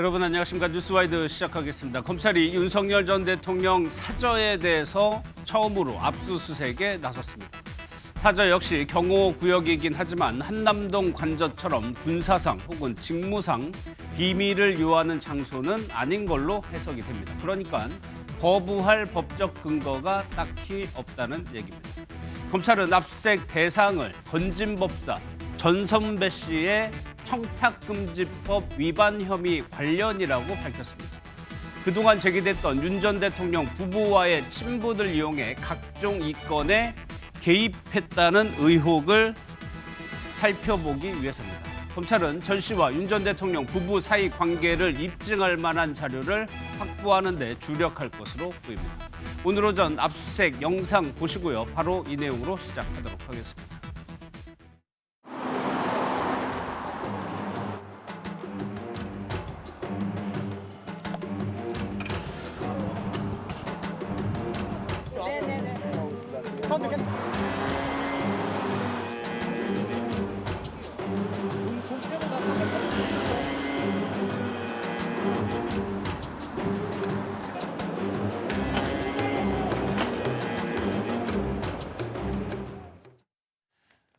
여러분 안녕하십니까. 뉴스와이드 시작하겠습니다. 검찰이 윤석열 전 대통령 사저에 대해서 처음으로 압수수색에 나섰습니다. 사저 역시 경호구역이긴 하지만 한남동 관저처럼 군사상 혹은 직무상 비밀을 요하는 장소는 아닌 걸로 해석이 됩니다. 그러니까 거부할 법적 근거가 딱히 없다는 얘기입니다. 검찰은 압수수색 대상을 건진법사 전선배 씨의 청탁금지법 위반 혐의 관련이라고 밝혔습니다. 그동안 제기됐던 윤 전 대통령 부부와의 친분을 이용해 각종 이건에 개입했다는 의혹을 살펴보기 위해서입니다. 검찰은 전 씨와 윤 전 대통령 부부 사이 관계를 입증할 만한 자료를 확보하는 데 주력할 것으로 보입니다. 오늘 오전 압수수색 영상 보시고요. 바로 이 내용으로 시작하도록 하겠습니다.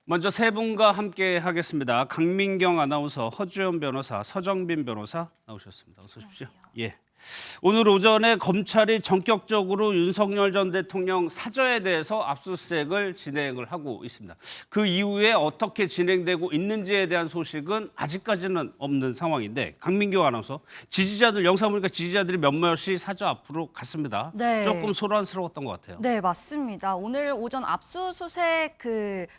먼저 세 분과 함께 하겠습니다. 강민경 아나운서, 허주연 변호사, 서정빈 변호사 나오셨습니다. 어서 오십시오. 예. 오늘 오전에 검찰이 전격적으로 윤석열 전 대통령 사저에 대해서 압수수색을 진행을 하고 있습니다. 그 이후에 어떻게 진행되고 있는지에 대한 소식은 아직까지는 없는 상황인데, 강민경 아나운서, 지지자들 영상 보니까 지지자들이 몇몇이 사저 앞으로 갔습니다. 네. 조금 소란스러웠던 것 같아요. 네, 맞습니다. 오늘 오전 압수수색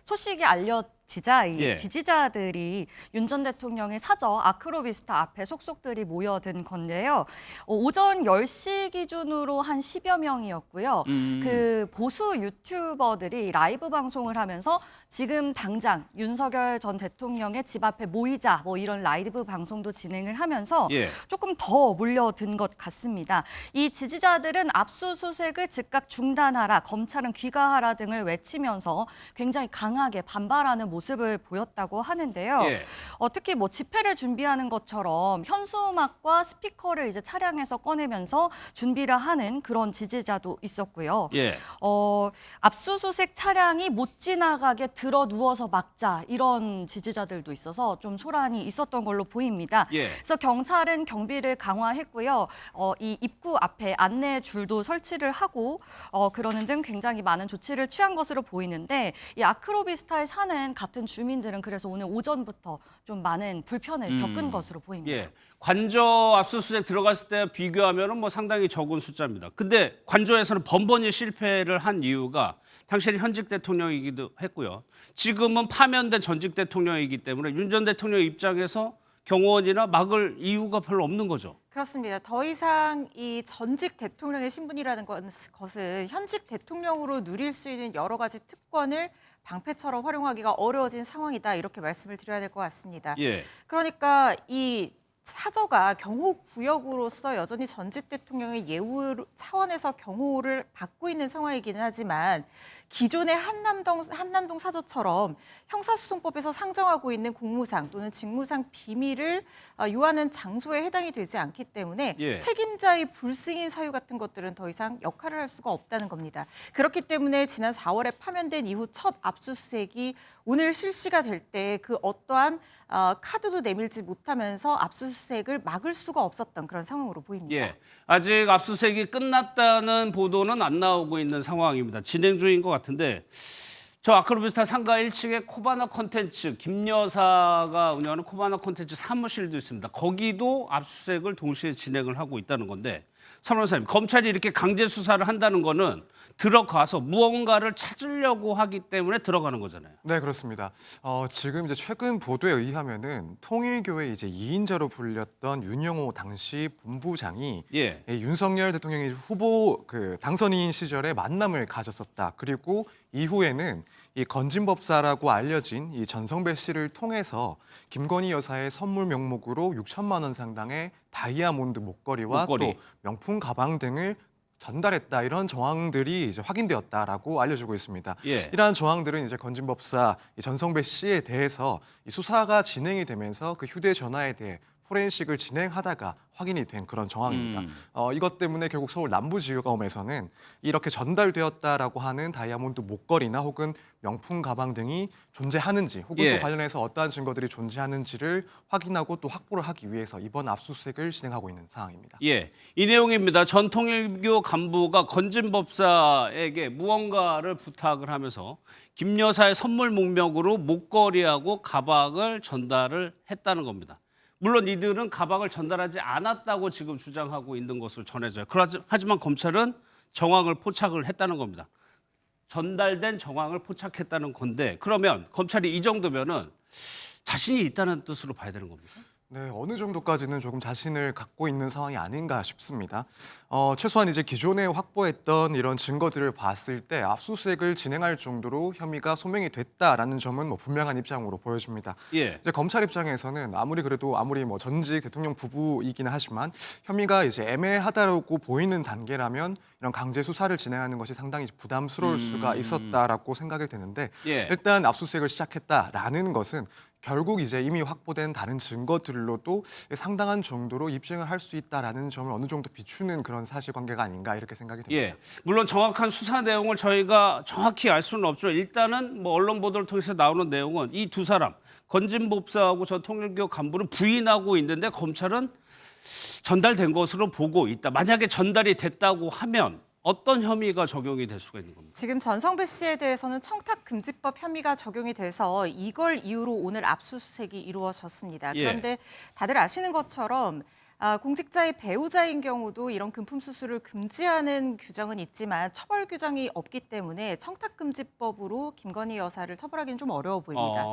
소식이 알려지자 예. 지지자들이 윤 전 대통령의 사저 아크로비스타 앞에 속속들이 모여든 건데요. 오전 10시 기준으로 한 10여 명이었고요. 그 보수 유튜버들이 라이브 방송을 하면서 지금 당장 윤석열 전 대통령의 집 앞에 모이자, 뭐 이런 라이브 방송도 진행을 하면서 예. 조금 더 몰려든 것 같습니다. 이 지지자들은 압수수색을 즉각 중단하라, 검찰은 귀가하라 등을 외치면서 굉장히 강하게 반발하는 모습을 보였다고 하는데요. 예. 특히 뭐 집회를 준비하는 것처럼 현수막과 스피커를 이제 차량에서 꺼내면서 준비를 하는 그런 지지자도 있었고요. 예. 압수수색 차량이 못 지나가게 들어 누워서 막자, 이런 지지자들도 있어서 좀 소란이 있었던 걸로 보입니다. 예. 그래서 경찰은 경비를 강화했고요. 이 입구 앞에 안내 줄도 설치를 하고 그러는 등 굉장히 많은 조치를 취한 것으로 보이는데, 이 아크로비스타에 사는 같은 주민들은 그래서 오늘 오전부터 좀 많은 불편을 겪은 것으로 보입니다. 예. 관저 압수수색 들어갔을 때 비교하면 뭐 상당히 적은 숫자입니다. 근데 관저에서는 번번이 실패를 한 이유가 당시에는 현직 대통령이기도 했고요. 지금은 파면된 전직 대통령이기 때문에 윤 전 대통령 입장에서 경호원이나 막을 이유가 별로 없는 거죠. 그렇습니다. 더 이상 이 전직 대통령의 신분이라는 것은 현직 대통령으로 누릴 수 있는 여러 가지 특권을 방패처럼 활용하기가 어려워진 상황이다, 이렇게 말씀을 드려야 될 것 같습니다. 예. 그러니까 이 사저가 경호구역으로서 여전히 전직 대통령의 예우 차원에서 경호를 받고 있는 상황이기는 하지만, 기존의 한남동 사저처럼 형사소송법에서 상정하고 있는 공무상 또는 직무상 비밀을 요하는 장소에 해당이 되지 않기 때문에 예. 책임자의 불승인 사유 같은 것들은 더 이상 역할을 할 수가 없다는 겁니다. 그렇기 때문에 지난 4월에 파면된 이후 첫 압수수색이 오늘 실시가 될 때 그 어떠한 카드도 내밀지 못하면서 압수수색을 막을 수가 없었던 그런 상황으로 보입니다. 예. 아직 압수수색이 끝났다는 보도는 안 나오고 있는 상황입니다. 진행 중인 것 같은데, 저 아크로비스타 상가 1층에 코바나 콘텐츠, 김 여사가 운영하는 코바나 콘텐츠 사무실도 있습니다. 거기도 압수수색을 동시에 진행을 하고 있다는 건데, 서 변호사님, 검찰이 이렇게 강제 수사를 한다는 거는 들어가서 무언가를 찾으려고 하기 때문에 들어가는 거잖아요. 네, 그렇습니다. 지금 이제 최근 보도에 의하면은 통일교회 이제 2인자로 불렸던 윤영호 당시 본부장이 예. 윤석열 대통령이 후보 당선인 시절에 만남을 가졌었다. 그리고 이후에는 이 건진법사라고 알려진 이 전성배 씨를 통해서 김건희 여사의 선물 명목으로 6천만 원 상당의 다이아몬드 목걸이와 목걸이. 또 명품 가방 등을 전달했다, 이런 정황들이 이제 확인되었다라고 알려지고 있습니다. 예. 이러한 정황들은 이제 건진법사 전성배 씨에 대해서 이 수사가 진행이 되면서 그 휴대전화에 대해 포렌식을 진행하다가 확인이 된 그런 정황입니다. 이것 때문에 결국 서울 남부지검에서는 이렇게 전달되었다라고 하는 다이아몬드 목걸이나 혹은 명품 가방 등이 존재하는지 혹은 예. 또 관련해서 어떠한 증거들이 존재하는지를 확인하고 또 확보를 하기 위해서 이번 압수수색을 진행하고 있는 상황입니다. 예, 이 내용입니다. 전 통일교 간부가 건진 법사에게 무언가를 부탁을 하면서 김 여사의 선물 목록으로 목걸이하고 가방을 전달을 했다는 겁니다. 물론 이들은 가방을 전달하지 않았다고 지금 주장하고 있는 것으로 전해져요. 하지만 검찰은 정황을 포착을 했다는 겁니다. 전달된 정황을 포착했다는 건데 그러면 검찰이 이 정도면은 자신이 있다는 뜻으로 봐야 되는 겁니까? 네, 어느 정도까지는 조금 자신을 갖고 있는 상황이 아닌가 싶습니다. 최소한 이제 기존에 확보했던 이런 증거들을 봤을 때 압수수색을 진행할 정도로 혐의가 소명이 됐다라는 점은 뭐 분명한 입장으로 보여집니다. 예. 이제 검찰 입장에서는 아무리 뭐 전직 대통령 부부이기는 하지만 혐의가 이제 애매하다고 보이는 단계라면 이런 강제 수사를 진행하는 것이 상당히 부담스러울 수가 있었다라고 생각이 되는데 예. 일단 압수수색을 시작했다라는 것은 결국 이제 이미 확보된 다른 증거들로도 상당한 정도로 입증을 할 수 있다라는 점을 어느 정도 비추는 그런 사실관계가 아닌가 이렇게 생각이 듭니다. 예, 물론 정확한 수사 내용을 저희가 정확히 알 수는 없죠. 일단은 뭐 언론 보도를 통해서 나오는 내용은 이 두 사람 건진 법사하고 전 통일교 간부를 부인하고 있는데 검찰은 전달된 것으로 보고 있다. 만약에 전달이 됐다고 하면 어떤 혐의가 적용이 될 수가 있는 겁니까? 지금 전성배 씨에 대해서는 청탁금지법 혐의가 적용이 돼서 이걸 이유로 오늘 압수수색이 이루어졌습니다. 예. 그런데 다들 아시는 것처럼 공직자의 배우자인 경우도 이런 금품 수수를 금지하는 규정은 있지만 처벌 규정이 없기 때문에 청탁금지법으로 김건희 여사를 처벌하기는 좀 어려워 보입니다.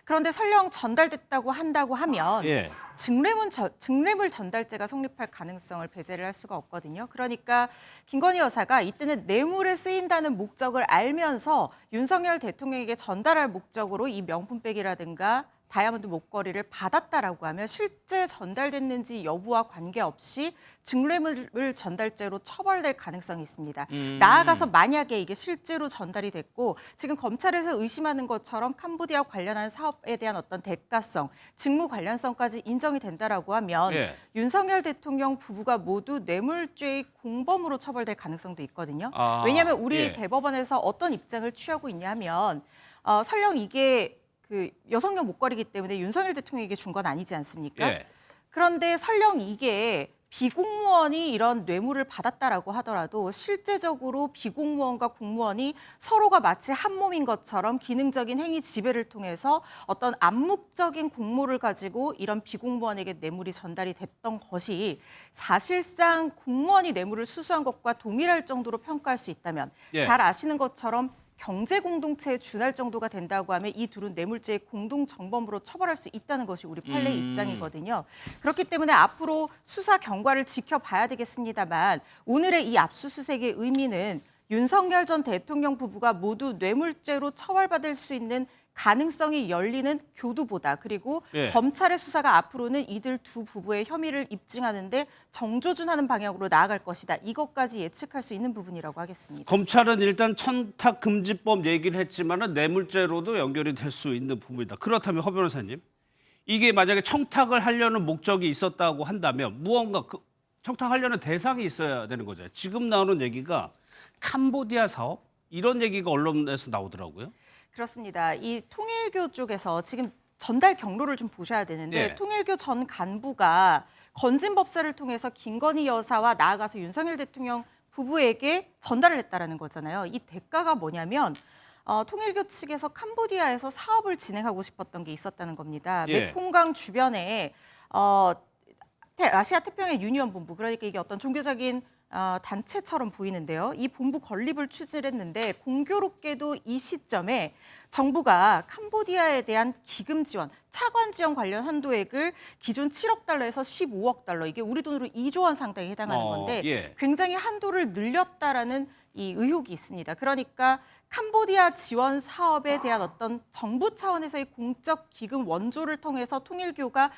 그런데 설령 전달됐다고 한다고 하면 예. 증례물 전달죄가 성립할 가능성을 배제를 할 수가 없거든요. 그러니까 김건희 여사가 이때는 뇌물에 쓰인다는 목적을 알면서 윤석열 대통령에게 전달할 목적으로 이 명품백이라든가 다이아몬드 목걸이를 받았다라고 하면 실제 전달됐는지 여부와 관계없이 증례물 전달죄로 처벌될 가능성이 있습니다. 나아가서 만약에 이게 실제로 전달이 됐고 지금 검찰에서 의심하는 것처럼 캄보디아 관련한 사업에 대한 어떤 대가성, 직무 관련성까지 인정이 된다라고 하면 예. 윤석열 대통령 부부가 모두 뇌물죄의 공범으로 처벌될 가능성도 있거든요. 아, 왜냐하면 우리 예. 대법원에서 어떤 입장을 취하고 있냐면 설령 이게 그 여성용 목걸이기 때문에 윤석열 대통령에게 준 건 아니지 않습니까? 예. 그런데 설령 이게 비공무원이 이런 뇌물을 받았다라고 하더라도 실제적으로 비공무원과 공무원이 서로가 마치 한 몸인 것처럼 기능적인 행위 지배를 통해서 어떤 암묵적인 공모를 가지고 이런 비공무원에게 뇌물이 전달이 됐던 것이 사실상 공무원이 뇌물을 수수한 것과 동일할 정도로 평가할 수 있다면 예. 잘 아시는 것처럼 경제 공동체에 준할 정도가 된다고 하면 이 둘은 뇌물죄의 공동 정범으로 처벌할 수 있다는 것이 우리 판례 입장이거든요. 그렇기 때문에 앞으로 수사 경과를 지켜봐야 되겠습니다만 오늘의 이 압수수색의 의미는 윤석열 전 대통령 부부가 모두 뇌물죄로 처벌받을 수 있는 가능성이 열리는 교두보다 그리고 예. 검찰의 수사가 앞으로는 이들 두 부부의 혐의를 입증하는데 정조준하는 방향으로 나아갈 것이다. 이것까지 예측할 수 있는 부분이라고 하겠습니다. 검찰은 일단 청탁금지법 얘기를 했지만은 뇌물죄로도 연결이 될 수 있는 부분이다. 그렇다면 허 변호사님, 이게 만약에 청탁을 하려는 목적이 있었다고 한다면 무언가 청탁하려는 대상이 있어야 되는 거죠. 지금 나오는 얘기가 캄보디아 사업 이런 얘기가 언론에서 나오더라고요. 그렇습니다. 이 통일교 쪽에서 지금 전달 경로를 좀 보셔야 되는데 예. 통일교 전 간부가 건진 법사를 통해서 김건희 여사와 나아가서 윤석열 대통령 부부에게 전달을 했다라는 거잖아요. 이 대가가 뭐냐면 통일교 측에서 캄보디아에서 사업을 진행하고 싶었던 게 있었다는 겁니다. 예. 메콩강 주변에 아시아 태평양 유니언 본부 그러니까 이게 어떤 종교적인 단체처럼 보이는데요. 이 본부 건립을 추진을 했는데 공교롭게도 이 시점에 정부가 캄보디아에 대한 기금 지원, 차관 지원 관련 한도액을 기존 7억 달러에서 15억 달러, 이게 우리 돈으로 2조 원 상당히 해당하는 건데 예. 굉장히 한도를 늘렸다라는 이 의혹이 있습니다. 그러니까 캄보디아 지원 사업에 대한 어떤 정부 차원에서의 공적 기금 원조를 통해서 통일교가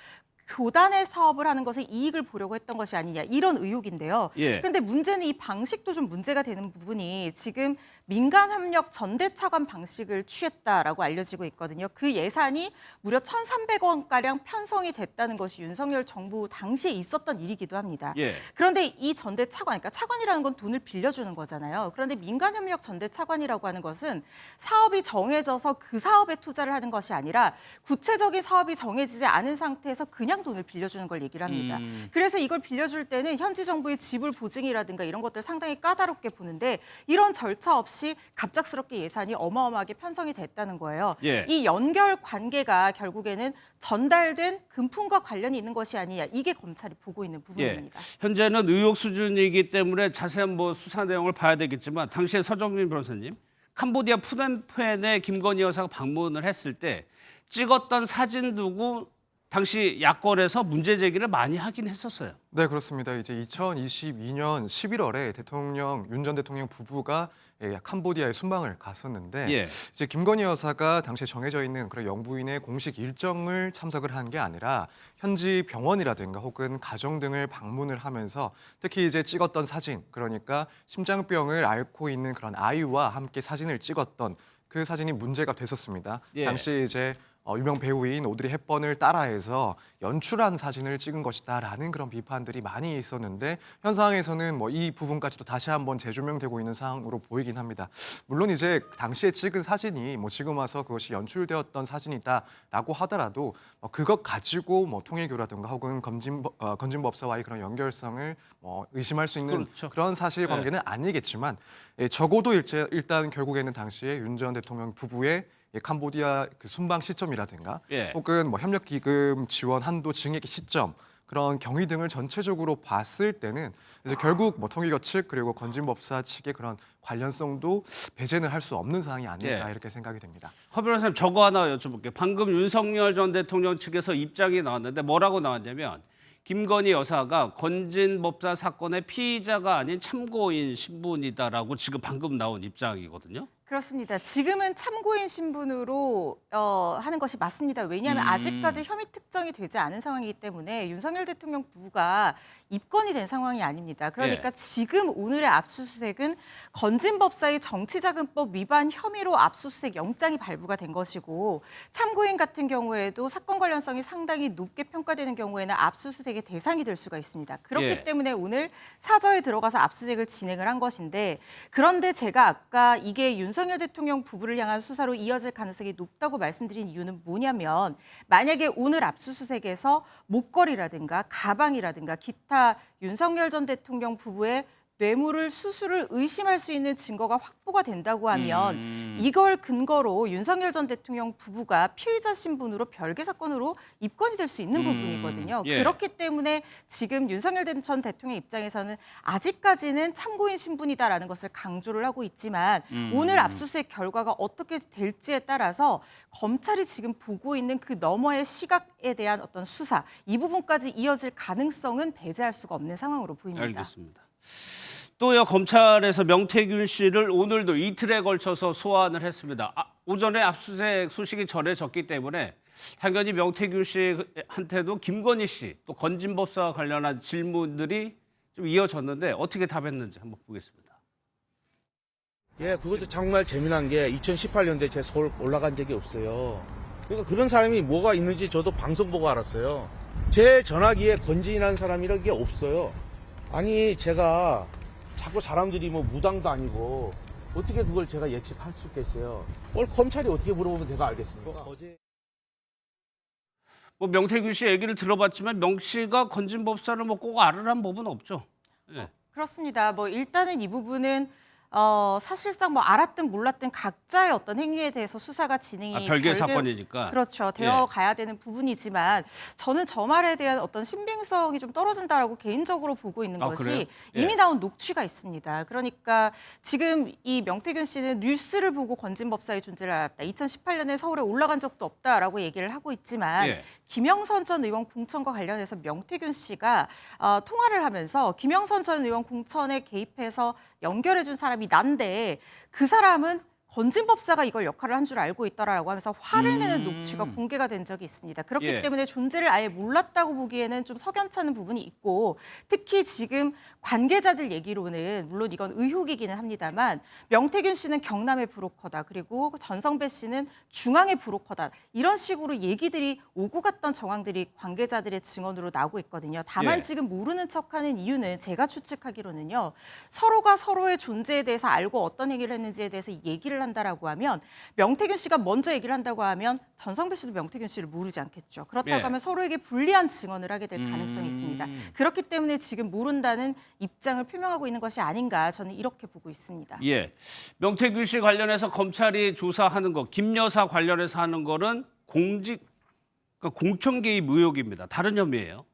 교단의 사업을 하는 것에 이익을 보려고 했던 것이 아니냐 이런 의혹인데요. 예. 그런데 문제는 이 방식도 좀 문제가 되는 부분이 지금 민간 협력 전대 차관 방식을 취했다라고 알려지고 있거든요. 그 예산이 무려 1,300원가량 편성이 됐다는 것이 윤석열 정부 당시에 있었던 일이기도 합니다. 예. 그런데 이 전대 차관, 그러니까 차관이라는 건 돈을 빌려주는 거잖아요. 그런데 민간 협력 전대 차관이라고 하는 것은 사업이 정해져서 그 사업에 투자를 하는 것이 아니라 구체적인 사업이 정해지지 않은 상태에서 그냥 돈을 빌려주는 걸 얘기를 합니다. 그래서 이걸 빌려줄 때는 현지 정부의 지불 보증이라든가 이런 것들 상당히 까다롭게 보는데 이런 절차 없이 갑작스럽게 예산이 어마어마하게 편성이 됐다는 거예요. 예. 이 연결 관계가 결국에는 전달된 금품과 관련이 있는 것이 아니냐. 이게 검찰이 보고 있는 부분입니다. 현재는 의혹 수준이기 때문에 자세한 뭐 수사 내용을 봐야 되겠지만 당시에 서정민 변호사님, 캄보디아 푸놈펜에 김건희 여사가 방문을 했을 때 찍었던 사진 두고 당시 야권에서 문제 제기를 많이 하긴 했었어요. 네, 그렇습니다. 이제 2022년 11월에 윤 전 대통령 부부가 캄보디아에 순방을 갔었는데 예. 이제 김건희 여사가 당시에 정해져 있는 그런 영부인의 공식 일정을 참석을 한 게 아니라 현지 병원이라든가 혹은 가정 등을 방문을 하면서 특히 이제 찍었던 사진, 그러니까 심장병을 앓고 있는 그런 아이와 함께 사진을 찍었던 그 사진이 문제가 됐었습니다. 예. 당시 이제 유명 배우인 오드리 헵번을 따라해서 연출한 사진을 찍은 것이다라는 그런 비판들이 많이 있었는데 현 상황에서는 뭐 이 부분까지도 다시 한번 재조명되고 있는 상황으로 보이긴 합니다. 물론 이제 당시에 찍은 사진이 뭐 지금 와서 그것이 연출되었던 사진이다라고 하더라도 그것 가지고 뭐 통일교라든가 혹은 건진법사와의 그런 연결성을 의심할 수 있는 그렇죠. 그런 사실관계는 아니겠지만 적어도 일단 결국에는 당시에 윤 전 대통령 부부의 캄보디아 그 순방 시점이라든가 예. 혹은 뭐 협력기금 지원 한도 증액 시점 그런 경위 등을 전체적으로 봤을 때는 이제 결국 뭐 통일교 측 그리고 건진법사 측의 그런 관련성도 배제는 할 수 없는 사항이 아닐까 예. 이렇게 생각이 됩니다. 허 변호사님, 저거 하나 여쭤볼게요. 방금 윤석열 전 대통령 측에서 입장이 나왔는데 뭐라고 나왔냐면 김건희 여사가 건진법사 사건의 피의자가 아닌 참고인 신분이다라고 지금 방금 나온 입장이거든요. 그렇습니다. 지금은 참고인 신분으로 하는 것이 맞습니다. 왜냐하면 아직까지 혐의 특정이 되지 않은 상황이기 때문에 윤석열 대통령 부부가 입건이 된 상황이 아닙니다. 그러니까 예. 지금 오늘의 압수수색은 건진법사의 정치자금법 위반 혐의로 압수수색 영장이 발부가 된 것이고 참고인 같은 경우에도 사건 관련성이 상당히 높게 평가되는 경우에는 압수수색의 대상이 될 수가 있습니다. 그렇기 예. 때문에 오늘 사저에 들어가서 압수수색을 진행을 한 것인데 그런데 제가 아까 이게 윤석열 대통령 부부를 향한 수사로 이어질 가능성이 높다고 말씀드린 이유는 뭐냐면 만약에 오늘 압수수색에서 목걸이라든가 가방이라든가 기타 윤석열 전 대통령 부부의 뇌물을 수수를 의심할 수 있는 증거가 확보가 된다고 하면 이걸 근거로 윤석열 전 대통령 부부가 피의자 신분으로 별개 사건으로 입건이 될 수 있는 부분이거든요. 예. 그렇기 때문에 지금 윤석열 전 대통령 입장에서는 아직까지는 참고인 신분이다라는 것을 강조를 하고 있지만 오늘 압수수색 결과가 어떻게 될지에 따라서 검찰이 지금 보고 있는 그 너머의 시각에 대한 어떤 수사 이 부분까지 이어질 가능성은 배제할 수가 없는 상황으로 보입니다. 알겠습니다. 또요, 검찰에서 명태균 씨를 오늘도 이틀에 걸쳐서 소환을 했습니다. 오전에 압수수색 소식이 전해졌기 때문에 당연히 명태균 씨한테도 김건희 씨 또 건진법사와 관련한 질문들이 좀 이어졌는데 어떻게 답했는지 한번 보겠습니다. 예, 그것도 정말 재미난 게 2018년도에 제가 서울 올라간 적이 없어요. 그러니까 그런 사람이 뭐가 있는지 저도 방송 보고 알았어요. 제 전화기에 건진이라는 사람이라는 게 없어요. 아니, 제가 자꾸 사람들이 뭐 무당도 아니고 어떻게 그걸 제가 예측할 수 있겠어요. 오늘 검찰이 어떻게 물어보면 제가 알겠습니까? 뭐 명태균 씨 얘기를 들어봤지만 명 씨가 건진법사를 뭐 꼭 알으란 법은 없죠. 예. 그렇습니다. 뭐 일단은 이 부분은 사실상 뭐 알았든 몰랐든 각자의 어떤 행위에 대해서 수사가 진행이 별개 사건이니까. 그렇죠. 되어 가야 되는 부분이지만 저는 저 말에 대한 어떤 신빙성이 좀 떨어진다라고 개인적으로 보고 있는 그래요? 것이 예. 이미 나온 녹취가 있습니다. 그러니까 지금 이 명태균 씨는 뉴스를 보고 건진법사의 존재를 알았다. 2018년에 서울에 올라간 적도 없다라고 얘기를 하고 있지만 예. 김영선 전 의원 공천과 관련해서 명태균 씨가 통화를 하면서 김영선 전 의원 공천에 개입해서 연결해준 사람이 난데 그 사람은 건진법사가 이걸 역할을 한 줄 알고 있더라라고 하면서 화를 내는 녹취가 공개가 된 적이 있습니다. 그렇기 예. 때문에 존재를 아예 몰랐다고 보기에는 좀 석연찮은 부분이 있고 특히 지금 관계자들 얘기로는 물론 이건 의혹이기는 합니다만 명태균 씨는 경남의 브로커다. 그리고 전성배 씨는 중앙의 브로커다. 이런 식으로 얘기들이 오고 갔던 정황들이 관계자들의 증언으로 나오고 있거든요. 다만 예. 지금 모르는 척하는 이유는 제가 추측하기로는요. 서로가 서로의 존재에 대해서 알고 어떤 얘기를 했는지에 대해서 얘기를 한다라고 하면 명태균 씨가 먼저 얘기를 한다고 하면 전성배 씨도 명태균 씨를 모르지 않겠죠. 그렇다고 예. 하면 서로에게 불리한 증언을 하게 될 가능성이 있습니다. 그렇기 때문에 지금 모른다는 입장을 표명하고 있는 것이 아닌가 저는 이렇게 보고 있습니다. 예. 명태균 씨 관련해서 검찰이 조사하는 거, 김 여사 관련해서 하는 거는 그러니까 공천 개입 의혹입니다. 다른 혐의예요.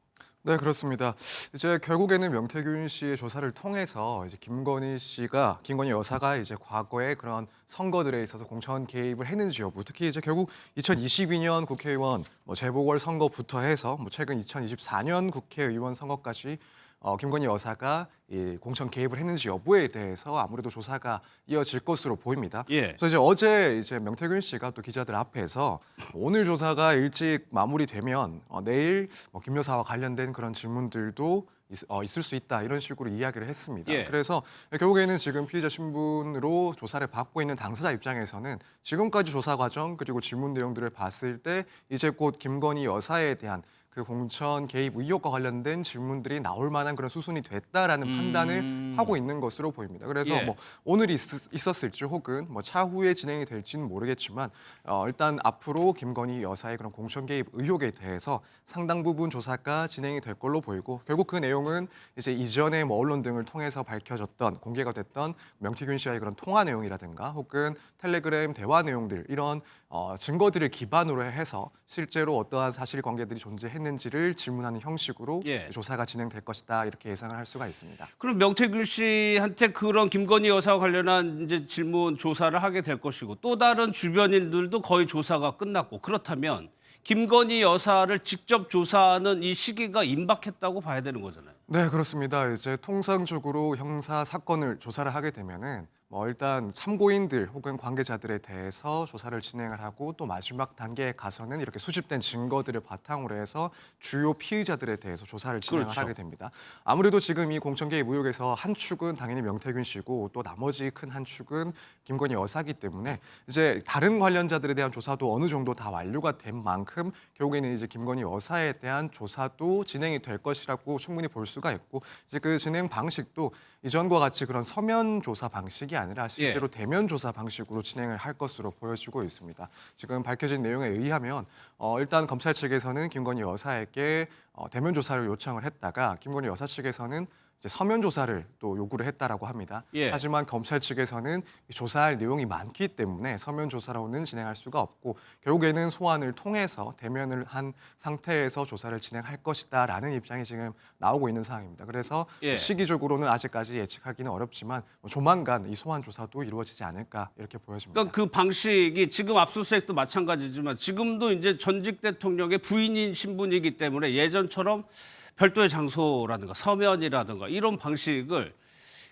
네, 그렇습니다. 이제 결국에는 명태균 씨의 조사를 통해서 이제 김건희 여사가 이제 과거에 그런 선거들에 있어서 공천 개입을 했는지 여부, 특히 이제 결국 2022년 국회의원 재보궐 선거부터 해서 최근 2024년 국회의원 선거까지 김건희 여사가 이 공천 개입을 했는지 여부에 대해서 아무래도 조사가 이어질 것으로 보입니다. 예. 그래서 이제 어제 명태균 씨가 또 기자들 앞에서 오늘 조사가 일찍 마무리되면 내일 김 여사와 관련된 그런 질문들도 있을 수 있다 이런 식으로 이야기를 했습니다. 예. 그래서 결국에는 지금 피의자 신분으로 조사를 받고 있는 당사자 입장에서는 지금까지 조사 과정 그리고 질문 내용들을 봤을 때 이제 곧 김건희 여사에 대한 그 공천 개입 의혹과 관련된 질문들이 나올 만한 그런 수순이 됐다라는 판단을 하고 있는 것으로 보입니다. 그래서 예. 오늘 있었을지 혹은 차후에 진행이 될지는 모르겠지만 일단 앞으로 김건희 여사의 그런 공천 개입 의혹에 대해서 상당 부분 조사가 진행이 될 걸로 보이고 결국 그 내용은 이제 이전에 언론 등을 통해서 밝혀졌던 공개가 됐던 명태균 씨와의 그런 통화 내용이라든가 혹은 텔레그램 대화 내용들 이런 증거들을 기반으로 해서 실제로 어떠한 사실관계들이 존재했는지를 질문하는 형식으로 예. 조사가 진행될 것이다 이렇게 예상을 할 수가 있습니다. 그럼 명태균 씨한테 그런 김건희 여사와 관련한 이제 질문 조사를 하게 될 것이고 또 다른 주변인들도 거의 조사가 끝났고 그렇다면 김건희 여사를 직접 조사하는 이 시기가 임박했다고 봐야 되는 거잖아요. 네, 그렇습니다. 이제 통상적으로 형사 사건을 조사를 하게 되면은 일단 참고인들 혹은 관계자들에 대해서 조사를 진행을 하고 또 마지막 단계에 가서는 이렇게 수집된 증거들을 바탕으로 해서 주요 피의자들에 대해서 조사를 진행을 그렇죠. 하게 됩니다. 아무래도 지금 이 공천 개입 의혹에서 한 축은 당연히 명태균 씨고 또 나머지 큰 한 축은 김건희 여사기 때문에 이제 다른 관련자들에 대한 조사도 어느 정도 다 완료가 된 만큼 결국에는 이제 김건희 여사에 대한 조사도 진행이 될 것이라고 충분히 볼 수가 있고 이제 그 진행 방식도 이전과 같이 그런 서면 조사 방식이 아니라 실제로 대면 조사 방식으로 진행을 할 것으로 보여지고 있습니다. 지금 밝혀진 내용에 의하면 일단 검찰 측에서는 김건희 여사에게 대면 조사를 요청을 했다가 김건희 여사 측에서는 이제 서면 조사를 또 요구를 했다라고 합니다. 예. 하지만 검찰 측에서는 조사할 내용이 많기 때문에 서면 조사로는 진행할 수가 없고 결국에는 소환을 통해서 대면을 한 상태에서 조사를 진행할 것이다라는 입장이 지금 나오고 있는 상황입니다. 그래서 예. 시기적으로는 아직까지 예측하기는 어렵지만 조만간 이 소환 조사도 이루어지지 않을까 이렇게 보여집니다. 그러니까 그 방식이 지금 압수수색도 마찬가지지만 지금도 이제 전직 대통령의 부인인 신분이기 때문에 예전처럼 별도의 장소라든가 서면이라든가 이런 방식을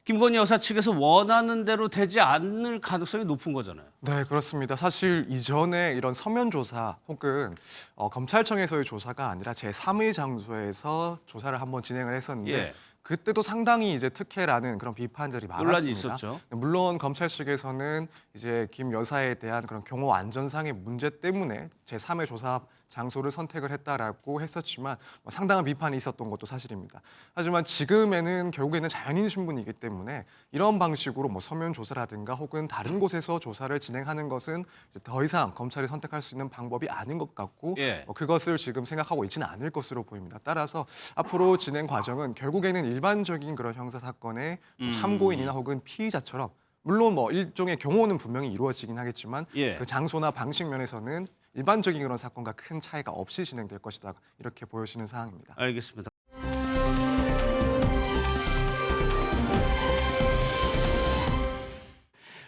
김건희 여사 측에서 원하는 대로 되지 않을 가능성이 높은 거잖아요. 네, 그렇습니다. 사실 이전에 이런 서면 조사 혹은 검찰청에서의 조사가 아니라 제3의 장소에서 조사를 한번 진행을 했었는데 예. 그때도 상당히 이제 특혜라는 그런 비판들이 논란이 많았습니다. 있었죠. 물론 검찰 측에서는 이제 김 여사에 대한 그런 경호 안전상의 문제 때문에 제3의 조사 장소를 선택을 했다라고 했었지만 상당한 비판이 있었던 것도 사실입니다. 하지만 지금에는 결국에는 자연인 신분이기 때문에 이런 방식으로 서면 조사라든가 혹은 다른 곳에서 조사를 진행하는 것은 이제 더 이상 검찰이 선택할 수 있는 방법이 아닌 것 같고 예. 그것을 지금 생각하고 있지는 않을 것으로 보입니다. 따라서 앞으로 진행 과정은 결국에는 일반적인 그런 형사 사건의 참고인이나 혹은 피의자처럼 물론 일종의 경호는 분명히 이루어지긴 하겠지만 예. 그 장소나 방식 면에서는 일반적인 그런 사건과 큰 차이가 없이 진행될 것이다 이렇게 보여지는 상황입니다. 알겠습니다.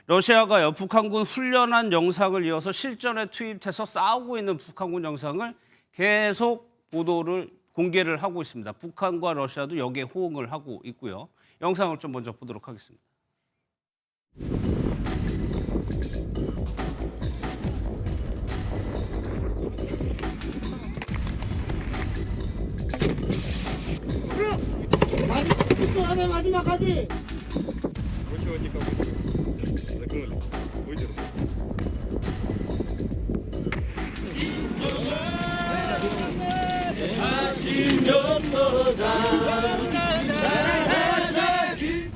러시아가요 북한군 훈련한 영상을 이어서 실전에 투입해서 싸우고 있는 북한군 영상을 계속 공개를 하고 있습니다. 북한과 러시아도 여기에 호응을 하고 있고요. 영상을 좀 먼저 보도록 하겠습니다. 끝내 마지막까지.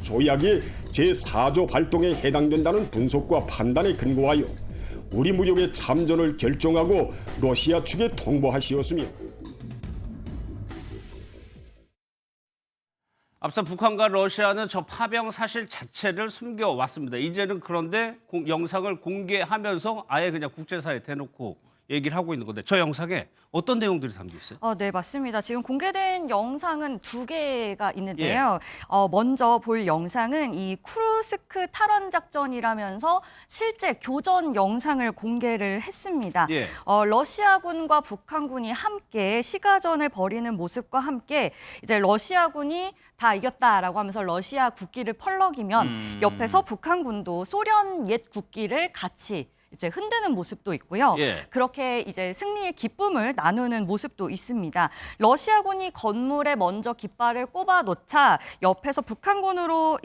조약이 제4조 발동에 해당된다는 분석과 판단에 근거하여 우리 무력의 참전을 결정하고 러시아 측에 통보하시었으며 앞서 북한과 러시아는 저 파병 사실 자체를 숨겨왔습니다. 이제는 그런데 영상을 공개하면서 아예 그냥 국제사회에 대놓고 얘기를 하고 있는 건데 저 영상에 어떤 내용들이 담겨 있어요? 네, 맞습니다. 지금 공개된 영상은 2개가 있는데요. 먼저 볼 영상은 이 쿠르스크 탈환 작전이라면서 실제 교전 영상을 공개를 했습니다. 예. 러시아군과 북한군이 함께 시가전을 벌이는 모습과 함께 이제 러시아군이 다 이겼다라고 하면서 러시아 국기를 펄럭이면 옆에서 북한군도 소련 옛 국기를 같이 이제 흔드는 모습도 있고요. 예. 그렇게 이제 승리의 기쁨을 나누는 모습도 있습니다. 러시아군이 건물에 먼저 깃발을 꼽아 놓자 옆에서 북한군도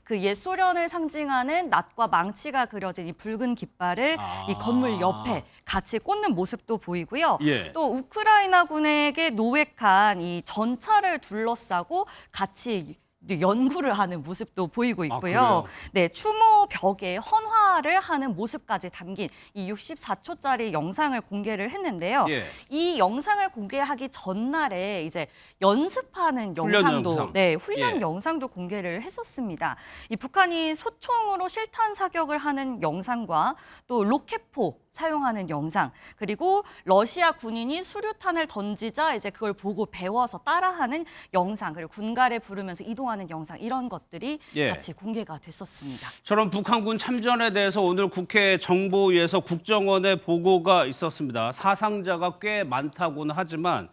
그 옛 소련을 상징하는 낫과 망치가 그려진 이 붉은 깃발을 이 건물 옆에 같이 꽂는 모습도 보이고요. 예. 또 우크라이나군에게 노획한 이 전차를 둘러싸고 같이 연구를 하는 모습도 보이고 있고요. 그래요? 네, 추모 벽에 헌화를 하는 모습까지 담긴 이 64초짜리 영상을 공개를 했는데요. 예. 이 영상을 공개하기 전날에 이제 연습하는 훈련 영상도 영상. 네, 훈련 예. 영상도 공개를 했었습니다. 이 북한이 소총으로 실탄 사격을 하는 영상과 또 로켓포 사용하는 영상, 그리고 러시아 군인이 수류탄을 던지자 이제 그걸 보고 배워서 따라하는 영상, 그리고 군가를 부르면서 이동하는 영상, 이런 것들이 예. 같이 공개가 됐었습니다. 저런 북한군 참전에 대해서 오늘 국회 정보위에서 국정원의 보고가 있었습니다. 사상자가 꽤 많다고는 하지만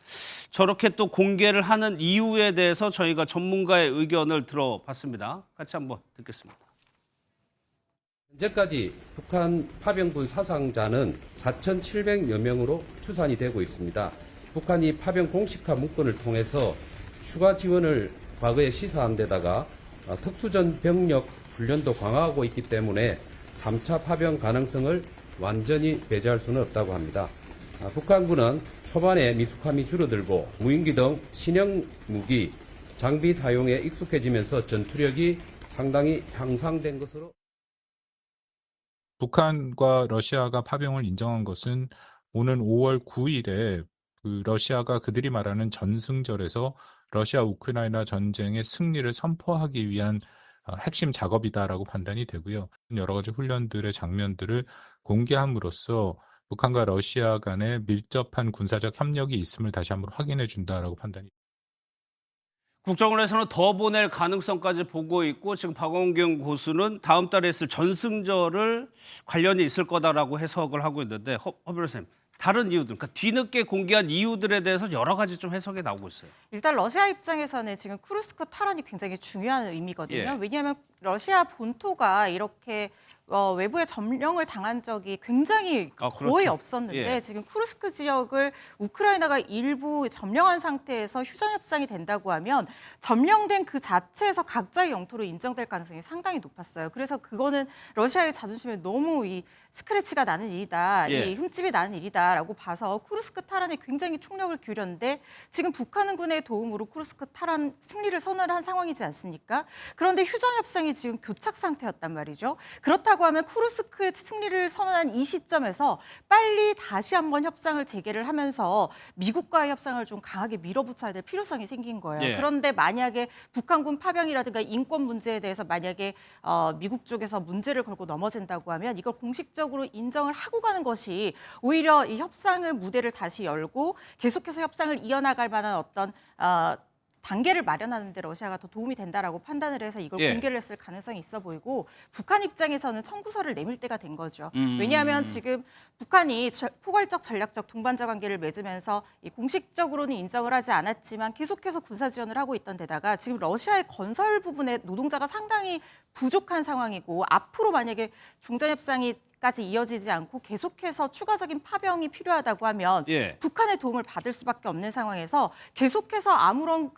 저렇게 또 공개를 하는 이유에 대해서 저희가 전문가의 의견을 들어봤습니다. 같이 한번 듣겠습니다. 현재까지 북한 파병군 사상자는 4,700여 명으로 추산이 되고 있습니다. 북한이 파병 공식화 문건을 통해서 추가 지원을 과거에 시사한 데다가 특수전 병력 훈련도 강화하고 있기 때문에 3차 파병 가능성을 완전히 배제할 수는 없다고 합니다. 북한군은 초반에 미숙함이 줄어들고 무인기 등 신형 무기, 장비 사용에 익숙해지면서 전투력이 상당히 향상된 것으로 북한과 러시아가 파병을 인정한 것은 오는 5월 9일에 그 러시아가 그들이 말하는 전승절에서 러시아 우크라이나 전쟁의 승리를 선포하기 위한 핵심 작업이다라고 판단이 되고요. 여러 가지 훈련들의 장면들을 공개함으로써 북한과 러시아 간의 밀접한 군사적 협력이 있음을 다시 한번 확인해 준다라고 판단이 됩니다. 국정원에서는 더 보낼 가능성까지 보고 있고 지금 박원경 고수는 다음 달에 있을 전승절을 관련이 있을 거다라고 해석을 하고 있는데 허 변호사님, 다른 이유들, 그러니까 뒤늦게 공개한 이유들에 대해서 여러 가지 좀 해석이 나오고 있어요. 일단 러시아 입장에서는 지금 쿠르스크 탈환이 굉장히 중요한 의미거든요. 예. 왜냐하면 러시아 본토가 이렇게 외부에 점령을 당한 적이 굉장히 거의 그렇죠. 없었는데 예. 지금 쿠르스크 지역을 우크라이나가 일부 점령한 상태에서 휴전 협상이 된다고 하면 점령된 그 자체에서 각자의 영토로 인정될 가능성이 상당히 높았어요. 그래서 그거는 러시아의 자존심에 너무 이 스크래치가 나는 일이다, 예. 이 흠집이 나는 일이다라고 봐서 쿠르스크 탈환에 굉장히 총력을 기울였는데 지금 북한군의 도움으로 쿠르스크 탈환 승리를 선언을 한 상황이지 않습니까? 그런데 휴전 협상이 지금 교착 상태였단 말이죠. 그렇다고 하면 쿠르스크의 승리를 선언한 이 시점에서 빨리 다시 한번 협상을 재개를 하면서 미국과의 협상을 좀 강하게 밀어붙여야 될 필요성이 생긴 거예요. 예. 그런데 만약에 북한군 파병이라든가 인권 문제에 대해서 만약에 미국 쪽에서 문제를 걸고 넘어진다고 하면 이걸 공식적으로 인정을 하고 가는 것이 오히려 이 협상의 무대를 다시 열고 계속해서 협상을 이어나갈 만한 어떤 단계를 마련하는 데 러시아가 더 도움이 된다라고 판단을 해서 이걸 예. 공개를 했을 가능성이 있어 보이고 북한 입장에서는 청구서를 내밀 때가 된 거죠. 왜냐하면 지금 북한이 포괄적 전략적 동반자 관계를 맺으면서 이 공식적으로는 인정을 하지 않았지만 계속해서 군사 지원을 하고 있던 데다가 지금 러시아의 건설 부분에 노동자가 상당히 부족한 상황이고 앞으로 만약에 종전협상이 까지 이어지지 않고 계속해서 추가적인 파병이 필요하다고 하면 예. 북한의 도움을 받을 수밖에 없는 상황에서 계속해서 아무런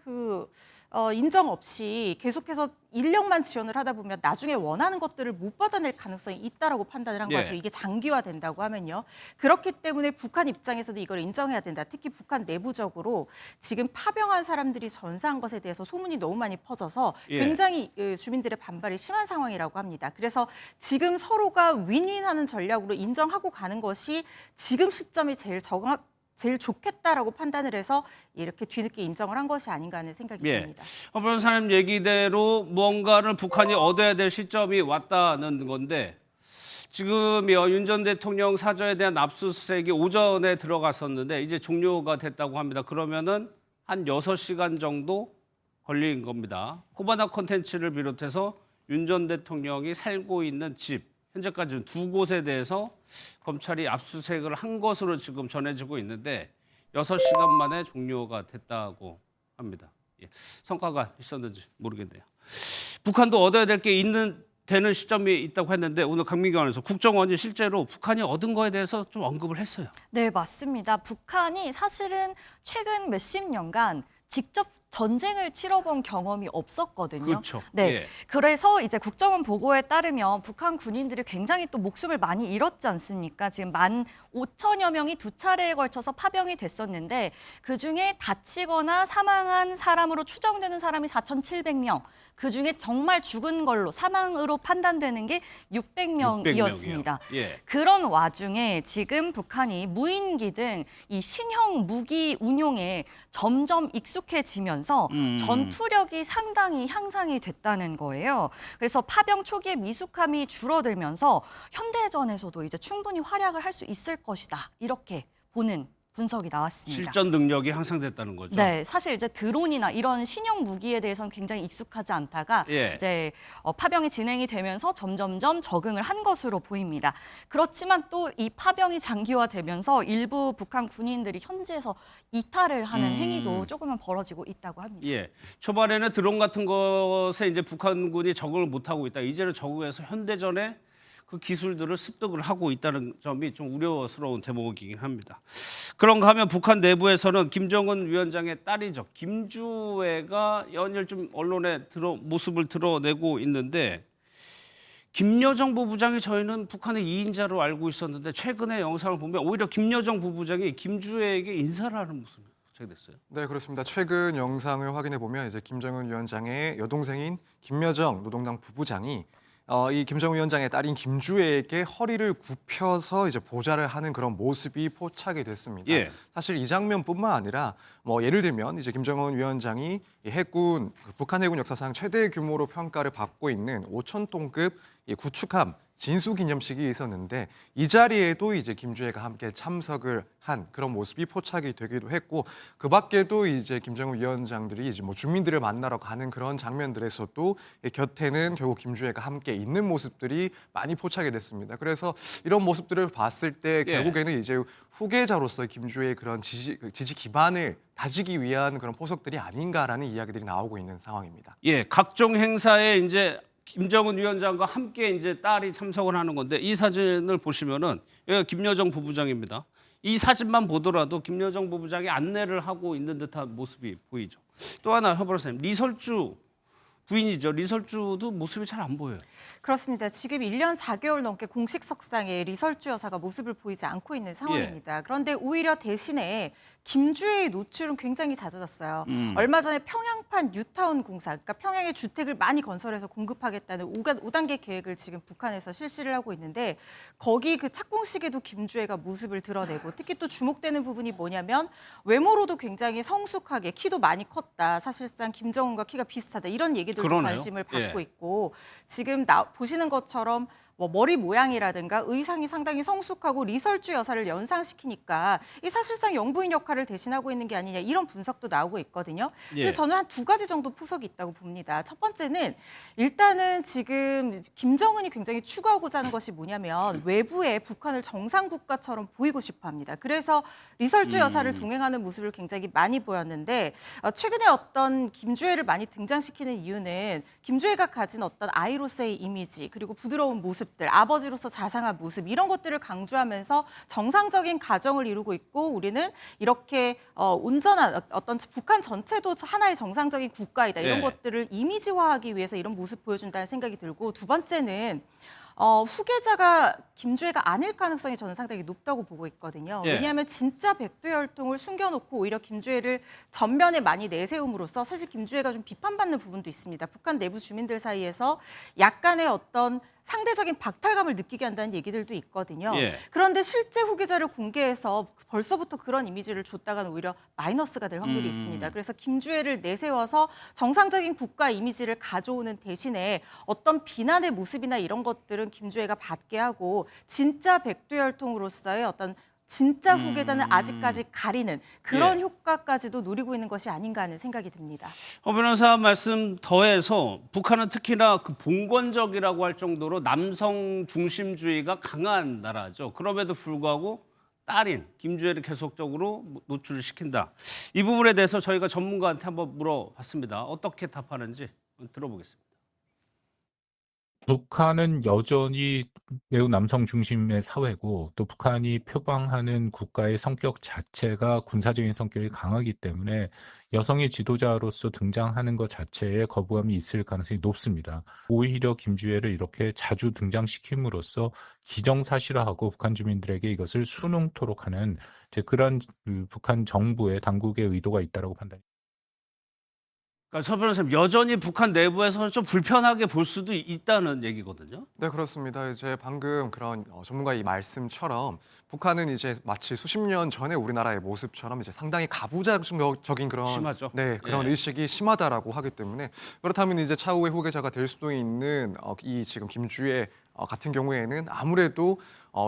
인정 없이 계속해서 인력만 지원을 하다 보면 나중에 원하는 것들을 못 받아낼 가능성이 있다라고 판단을 한 것 예. 같아요. 이게 장기화된다고 하면요. 그렇기 때문에 북한 입장에서도 이걸 인정해야 된다. 특히 북한 내부적으로 지금 파병한 사람들이 전사한 것에 대해서 소문이 너무 많이 퍼져서 예. 굉장히 주민들의 반발이 심한 상황이라고 합니다. 그래서 지금 서로가 윈윈하는 전략으로 인정하고 가는 것이 지금 시점이 제일 좋겠다라고 판단을 해서 이렇게 뒤늦게 인정을 한 것이 아닌가 하는 생각이 예. 듭니다. 허 변호사님 얘기대로 무언가를 북한이 얻어야 될 시점이 왔다는 건데 지금요 윤 전 대통령 사저에 대한 압수수색이 오전에 들어갔었는데 이제 종료가 됐다고 합니다. 그러면은 한 6시간 정도 걸린 겁니다. 코바나 콘텐츠를 비롯해서 윤 전 대통령이 살고 있는 집 현재까지는 2곳에 대해서 검찰이 압수수색을 한 것으로 지금 전해지고 있는데 6시간 만에 종료가 됐다고 합니다. 예. 성과가 있었는지 모르겠네요. 북한도 얻어야 될 게 되는 시점이 있다고 했는데 오늘 강민경 아나운서 국정원이 실제로 북한이 얻은 거에 대해서 좀 언급을 했어요. 네, 맞습니다. 북한이 사실은 최근 몇십 년간 직접 전쟁을 치러본 경험이 없었거든요. 그렇죠. 네, 예. 그래서 이제 국정원 보고에 따르면 북한 군인들이 굉장히 또 목숨을 많이 잃었지 않습니까? 지금 15,000여 명이 2차례에 걸쳐서 파병이 됐었는데 그중에 다치거나 사망한 사람으로 추정되는 사람이 4,700명. 그중에 정말 죽은 걸로 사망으로 판단되는 게 600명이었습니다. 예. 그런 와중에 지금 북한이 무인기 등 이 신형 무기 운용에 점점 익숙해지면서 전투력이 상당히 향상이 됐다는 거예요. 그래서 파병 초기에 미숙함이 줄어들면서 현대전에서도 이제 충분히 활약을 할 수 있을 것이다. 이렇게 보는 분석이 나왔습니다. 실전 능력이 향상됐다는 거죠. 네, 사실 이제 드론이나 이런 신형 무기에 대해서는 굉장히 익숙하지 않다가 예. 이제 파병이 진행이 되면서 점점점 적응을 한 것으로 보입니다. 그렇지만 또 이 파병이 장기화되면서 일부 북한 군인들이 현지에서 이탈을 하는 행위도 조금은 벌어지고 있다고 합니다. 예. 초반에는 드론 같은 것에 이제 북한군이 적응을 못 하고 있다. 이제는 적응해서 현대전에 그 기술들을 습득을 하고 있다는 점이 좀 우려스러운 대목이긴 합니다. 그런가 하면 북한 내부에서는 김정은 위원장의 딸이죠. 김주애가 연일 좀 언론에 모습을 드러내고 있는데 김여정 부부장이 저희는 북한의 2인자로 알고 있었는데 최근의 영상을 보면 오히려 김여정 부부장이 김주애에게 인사를 하는 모습이 포착됐어요. 네, 그렇습니다. 최근 영상을 확인해 보면 이제 김정은 위원장의 여동생인 김여정 노동당 부부장이 이 김정은 위원장의 딸인 김주애에게 허리를 굽혀서 이제 보좌를 하는 그런 모습이 포착이 됐습니다. 예. 사실 이 장면뿐만 아니라 예를 들면 이제 김정은 위원장이 이 북한 해군 역사상 최대 규모로 평가를 받고 있는 5,000톤급 이 구축함 진수 기념식이 있었는데 이 자리에도 이제 김주애가 함께 참석을 한 그런 모습이 포착이 되기도 했고 그 밖에도 이제 김정은 위원장들이 이제 주민들을 만나러 가는 그런 장면들에서도 곁에는 결국 김주애가 함께 있는 모습들이 많이 포착이 됐습니다. 그래서 이런 모습들을 봤을 때 결국에는 이제 후계자로서 김주애의 그런 지지 기반을 다지기 위한 그런 포석들이 아닌가라는 이야기들이 나오고 있는 상황입니다. 예, 각종 행사에 이제 김정은 위원장과 함께 이제 딸이 참석을 하는 건데 이 사진을 보시면은 여기가 김여정 부부장입니다. 이 사진만 보더라도 김여정 부부장이 안내를 하고 있는 듯한 모습이 보이죠. 또 하나 허 변호사님, 리설주 부인이죠. 리설주도 모습이 잘 안 보여요. 그렇습니다. 지금 1년 4개월 넘게 공식 석상에 리설주 여사가 모습을 보이지 않고 있는 상황입니다. 그런데 오히려 대신에 김주애의 노출은 굉장히 잦아졌어요. 얼마 전에 평양판 뉴타운 공사, 그러니까 평양에 주택을 많이 건설해서 공급하겠다는 5단계 계획을 지금 북한에서 실시를 하고 있는데 거기 그 착공식에도 김주애가 모습을 드러내고 특히 또 주목되는 부분이 뭐냐면 외모로도 굉장히 성숙하게 키도 많이 컸다. 사실상 김정은과 키가 비슷하다. 이런 얘기들도 그러네요. 관심을 받고 예. 있고 지금 보시는 것처럼 머리 모양이라든가 의상이 상당히 성숙하고 리설주 여사를 연상시키니까 이 사실상 영부인 역할을 대신하고 있는 게 아니냐 이런 분석도 나오고 있거든요. 근데 예. 저는 한 2가지 정도 포석이 있다고 봅니다. 첫 번째는 일단은 지금 김정은이 굉장히 추구하고자 하는 것이 뭐냐면 외부에 북한을 정상국가처럼 보이고 싶어 합니다. 그래서 리설주 여사를 동행하는 모습을 굉장히 많이 보였는데 최근에 어떤 김주애를 많이 등장시키는 이유는 김주애가 가진 어떤 아이로서의 이미지 그리고 부드러운 모습 모습들, 아버지로서 자상한 모습 이런 것들을 강조하면서 정상적인 가정을 이루고 있고 우리는 이렇게 온전한 어떤 북한 전체도 하나의 정상적인 국가이다. 이런 예. 것들을 이미지화하기 위해서 이런 모습 보여준다는 생각이 들고 두 번째는 후계자가 김주애가 아닐 가능성이 저는 상당히 높다고 보고 있거든요. 예. 왜냐하면 진짜 백두혈통을 숨겨놓고 오히려 김주애를 전면에 많이 내세움으로써 사실 김주애가 좀 비판받는 부분도 있습니다. 북한 내부 주민들 사이에서 약간의 어떤 상대적인 박탈감을 느끼게 한다는 얘기들도 있거든요. 예. 그런데 실제 후계자를 공개해서 벌써부터 그런 이미지를 줬다가는 오히려 마이너스가 될 확률이 있습니다. 그래서 김주애를 내세워서 정상적인 국가 이미지를 가져오는 대신에 어떤 비난의 모습이나 이런 것들은 김주애가 받게 하고 진짜 백두혈통으로서의 어떤 진짜 후계자는 아직까지 가리는 그런 예. 효과까지도 노리고 있는 것이 아닌가 하는 생각이 듭니다. 변호사 말씀 더해서 북한은 특히나 그 봉건적이라고 할 정도로 남성 중심주의가 강한 나라죠. 그럼에도 불구하고 딸인 김주애를 계속적으로 노출을 시킨다. 이 부분에 대해서 저희가 전문가한테 한번 물어봤습니다. 어떻게 답하는지 들어보겠습니다. 북한은 여전히 매우 남성 중심의 사회고 또 북한이 표방하는 국가의 성격 자체가 군사적인 성격이 강하기 때문에 여성의 지도자로서 등장하는 것 자체에 거부감이 있을 가능성이 높습니다. 오히려 김주애를 이렇게 자주 등장시킴으로써 기정사실화하고 북한 주민들에게 이것을 수능토록 하는 그런 북한 정부의 당국의 의도가 있다고 판단합니다. 그러니까 서 변호사님, 여전히 북한 내부에서는 좀 불편하게 볼 수도 있다는 얘기거든요. 네, 그렇습니다. 이제 방금 그런 전문가의 말씀처럼 북한은 이제 마치 수십 년 전에 우리나라의 모습처럼 이제 상당히 가부장적인 그런 심하죠. 네, 그런 예. 의식이 심하다라고 하기 때문에 그렇다면 이제 차후의 후계자가 될 수도 있는 이 지금 김주애 같은 경우에는 아무래도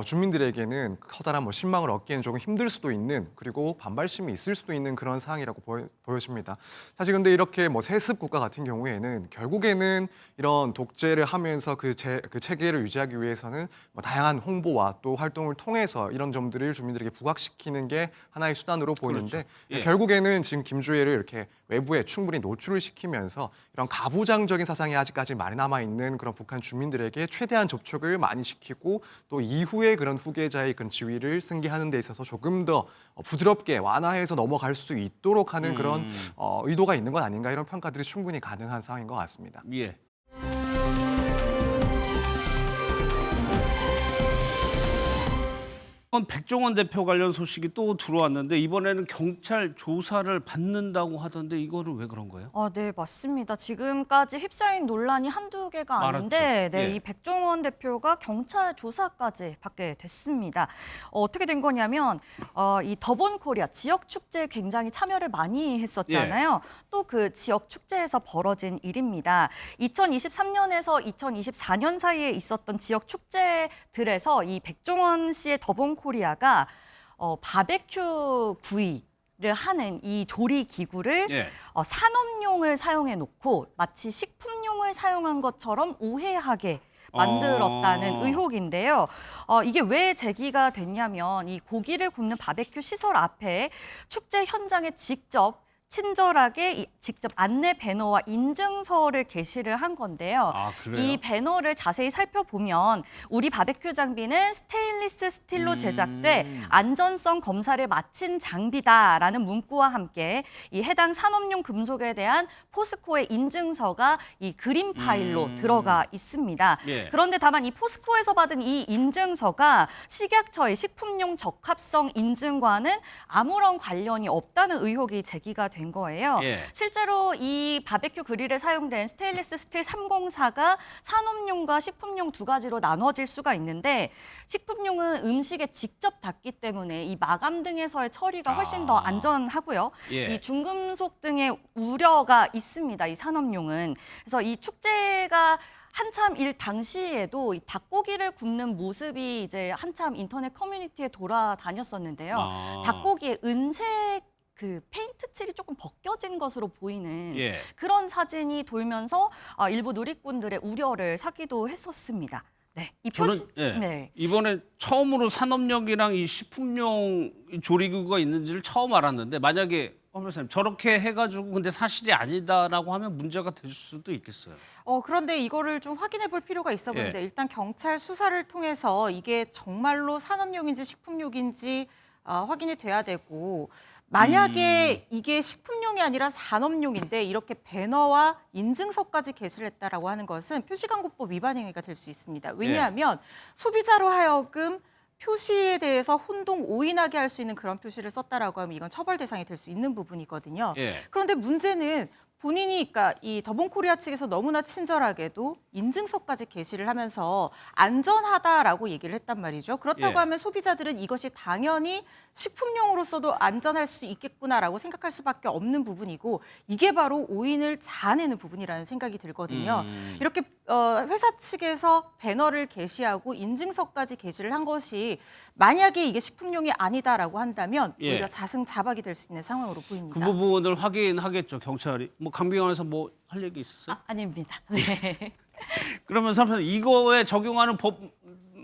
주민들에게는 커다란 신망을 얻기에는 조금 힘들 수도 있는 그리고 반발심이 있을 수도 있는 그런 상황이라고 보여집니다. 사실 근데 이렇게 세습 국가 같은 경우에는 결국에는 이런 독재를 하면서 그 체계를 유지하기 위해서는 다양한 홍보와 또 활동을 통해서 이런 점들을 주민들에게 부각시키는 게 하나의 수단으로 보이는데 그렇죠. 예. 결국에는 지금 김주애를 이렇게 외부에 충분히 노출을 시키면서 이런 가부장적인 사상이 아직까지 많이 남아있는 그런 북한 주민들에게 최대한 접촉을 많이 시키고 또 이후에 그런 후계자의 그런 지위를 승계하는 데 있어서 조금 더 부드럽게 완화해서 넘어갈 수 있도록 하는 그런 의도가 있는 것 아닌가 이런 평가들이 충분히 가능한 상황인 것 같습니다. 예. 백종원 대표 관련 소식이 또 들어왔는데 이번에는 경찰 조사를 받는다고 하던데 이거는 왜 그런 거예요? 네, 맞습니다. 지금까지 휩싸인 논란이 한두 개가 많았죠. 아닌데 예. 이 백종원 대표가 경찰 조사까지 받게 됐습니다. 어떻게 된 거냐면 이 더본 코리아 지역 축제에 굉장히 참여를 많이 했었잖아요. 또 그 지역 축제에서 벌어진 일입니다. 2023년에서 2024년 사이에 있었던 지역 축제들에서 이 백종원 씨의 더본 코리아가 바베큐 구이를 하는 이 조리 기구를 예. 산업용을 사용해 놓고 마치 식품용을 사용한 것처럼 오해하게 만들었다는 의혹인데요. 이게 왜 제기가 됐냐면 이 고기를 굽는 바베큐 시설 앞에 축제 현장에 친절하게 직접 안내 배너와 인증서를 게시를 한 건데요. 아, 그래요? 이 배너를 자세히 살펴보면 우리 바베큐 장비는 스테인리스 스틸로 제작돼 안전성 검사를 마친 장비다라는 문구와 함께 이 해당 산업용 금속에 대한 포스코의 인증서가 이 그림 파일로 들어가 있습니다. 예. 그런데 다만 이 포스코에서 받은 이 인증서가 식약처의 식품용 적합성 인증과는 아무런 관련이 없다는 의혹이 제기가 된 거예요. 예. 실제로 이 바베큐 그릴에 사용된 스테인리스 스틸 304가 산업용과 식품용 두 가지로 나눠질 수가 있는데 식품용은 음식에 직접 닿기 때문에 이 마감 등에서의 처리가 훨씬 더 안전하고요. 예. 이 중금속 등의 우려가 있습니다. 이 산업용은. 그래서 이 축제가 한참 일 당시에도 이 닭고기를 굽는 모습이 이제 한참 인터넷 커뮤니티에 돌아다녔었는데요. 닭고기의 은색 그 페인트 칠이 조금 벗겨진 것으로 보이는 예. 그런 사진이 돌면서 일부 누리꾼들의 우려를 사기도 했었습니다. 네, 이 표시. 네. 이번에 처음으로 산업용이랑 이 식품용 조리기구가 있는지를 처음 알았는데 만약에 선생님 저렇게 해가지고 근데 사실이 아니다라고 하면 문제가 될 수도 있겠어요. 그런데 이거를 좀 확인해 볼 필요가 있어 보이는데 예. 일단 경찰 수사를 통해서 이게 정말로 산업용인지 식품용인지 확인이 돼야 되고 만약에 이게 식품용이 아니라 산업용인데 이렇게 배너와 인증서까지 게시를 했다라고 하는 것은 표시광고법 위반 행위가 될 수 있습니다. 왜냐하면 소비자로 하여금 표시에 대해서 혼동, 오인하게 할 수 있는 그런 표시를 썼다라고 하면 이건 처벌 대상이 될 수 있는 부분이거든요. 예. 그런데 문제는 본인이 그러니까 이 더본코리아 측에서 너무나 친절하게도 인증서까지 게시를 하면서 안전하다라고 얘기를 했단 말이죠. 그렇다고 예. 하면 소비자들은 이것이 당연히 식품용으로서도 안전할 수 있겠구나라고 생각할 수밖에 없는 부분이고 이게 바로 오인을 자아내는 부분이라는 생각이 들거든요. 이렇게 회사 측에서 배너를 게시하고 인증서까지 게시를 한 것이 만약에 이게 식품용이 아니다라고 한다면 예. 오히려 자승자박이 될 수 있는 상황으로 그 보입니다. 부분을 확인하겠죠 경찰이. 뭐 강빙원에서 뭐 할 얘기 있었어요? 아닙니다. 네. 그러면 선생님 이거에 적용하는 법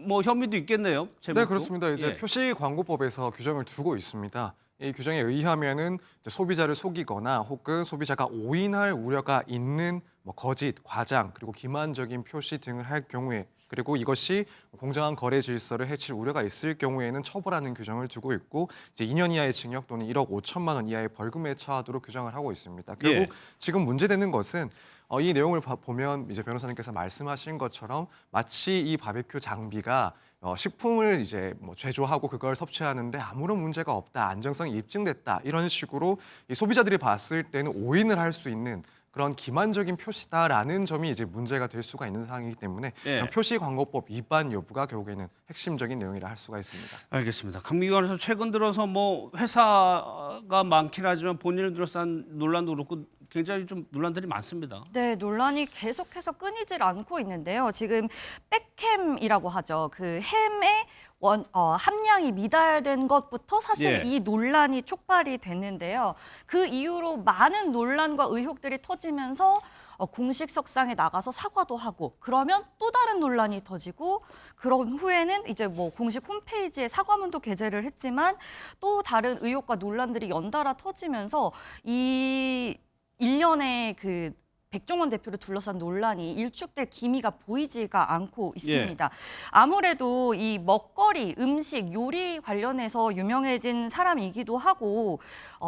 뭐 혐의도 있겠네요. 네, 제목도? 그렇습니다. 이제 예. 표시광고법에서 규정을 두고 있습니다. 이 규정에 의하면은 이제 소비자를 속이거나 혹은 소비자가 오인할 우려가 있는 뭐 거짓, 과장 그리고 기만적인 표시 등을 할 경우에 그리고 이것이 공정한 거래 질서를 해칠 우려가 있을 경우에는 처벌하는 규정을 두고 있고 이제 2년 이하의 징역 또는 1억 5천만 원 이하의 벌금에 처하도록 규정을 하고 있습니다. 그리고 예. 지금 문제되는 것은 이 내용을 보면 이제 변호사님께서 말씀하신 것처럼 마치 이 바베큐 장비가 식품을 이제 뭐 제조하고 그걸 섭취하는데 아무런 문제가 없다, 안정성이 입증됐다 이런 식으로 이 소비자들이 봤을 때는 오인을 할 수 있는 그런 기만적인 표시다라는 점이 이제 문제가 될 수가 있는 상황이기 때문에 예. 표시광고법 위반 여부가 결국에는 핵심적인 내용이라 할 수가 있습니다. 알겠습니다. 강미관에서 최근 들어서 뭐 회사가 많긴 하지만 본인을 둘러싼 논란도 그렇고 굉장히 좀 논란들이 많습니다. 네, 논란이 계속해서 끊이질 않고 있는데요. 지금 백햄이라고 하죠. 그 햄의 함량이 미달된 것부터 사실 예. 이 논란이 촉발이 됐는데요. 그 이후로 많은 논란과 의혹들이 터지면서 공식 석상에 나가서 사과도 하고 그러면 또 다른 논란이 터지고 그런 후에는 이제 뭐 공식 홈페이지에 사과문도 게재를 했지만 또 다른 의혹과 논란들이 연달아 터지면서 이 일련의 그 백종원 대표를 둘러싼 논란이 일축될 기미가 보이지가 않고 있습니다. 아무래도 이 먹거리, 음식, 요리 관련해서 유명해진 사람이기도 하고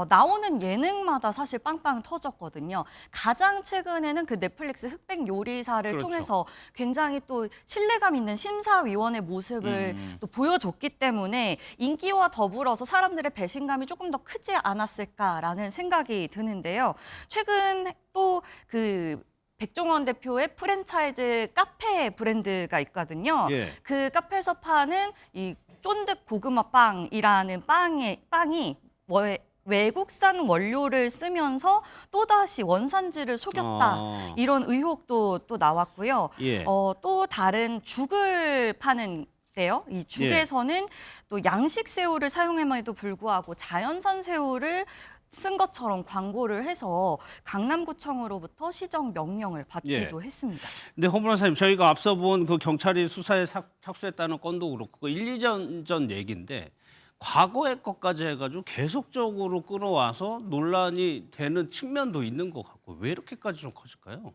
나오는 예능마다 사실 빵빵 터졌거든요. 가장 최근에는 그 넷플릭스 흑백 요리사를 그렇죠. 통해서 굉장히 또 신뢰감 있는 심사위원의 모습을 또 보여줬기 때문에 인기와 더불어서 사람들의 배신감이 조금 더 크지 않았을까라는 생각이 드는데요. 최근 또 그 백종원 대표의 프랜차이즈 카페 브랜드가 있거든요. 예. 그 카페에서 파는 이 쫀득 고구마 빵이라는 빵이 외국산 원료를 쓰면서 또다시 원산지를 속였다. 이런 의혹도 또 나왔고요. 예. 또 다른 죽을 파는 데요. 이 죽에서는 또 양식 새우를 사용함에도 불구하고 자연산 새우를 쓴 것처럼 광고를 해서 강남구청으로부터 시정 명령을 받기도 했습니다. 근데 허 변호사님 저희가 앞서 본 그 경찰이 수사에 착수했다는 건도 그렇고 그 1, 2년 전 얘기인데 과거의 것까지 해가지고 계속적으로 끌어와서 논란이 되는 측면도 있는 것 같고 왜 이렇게까지 좀 커질까요?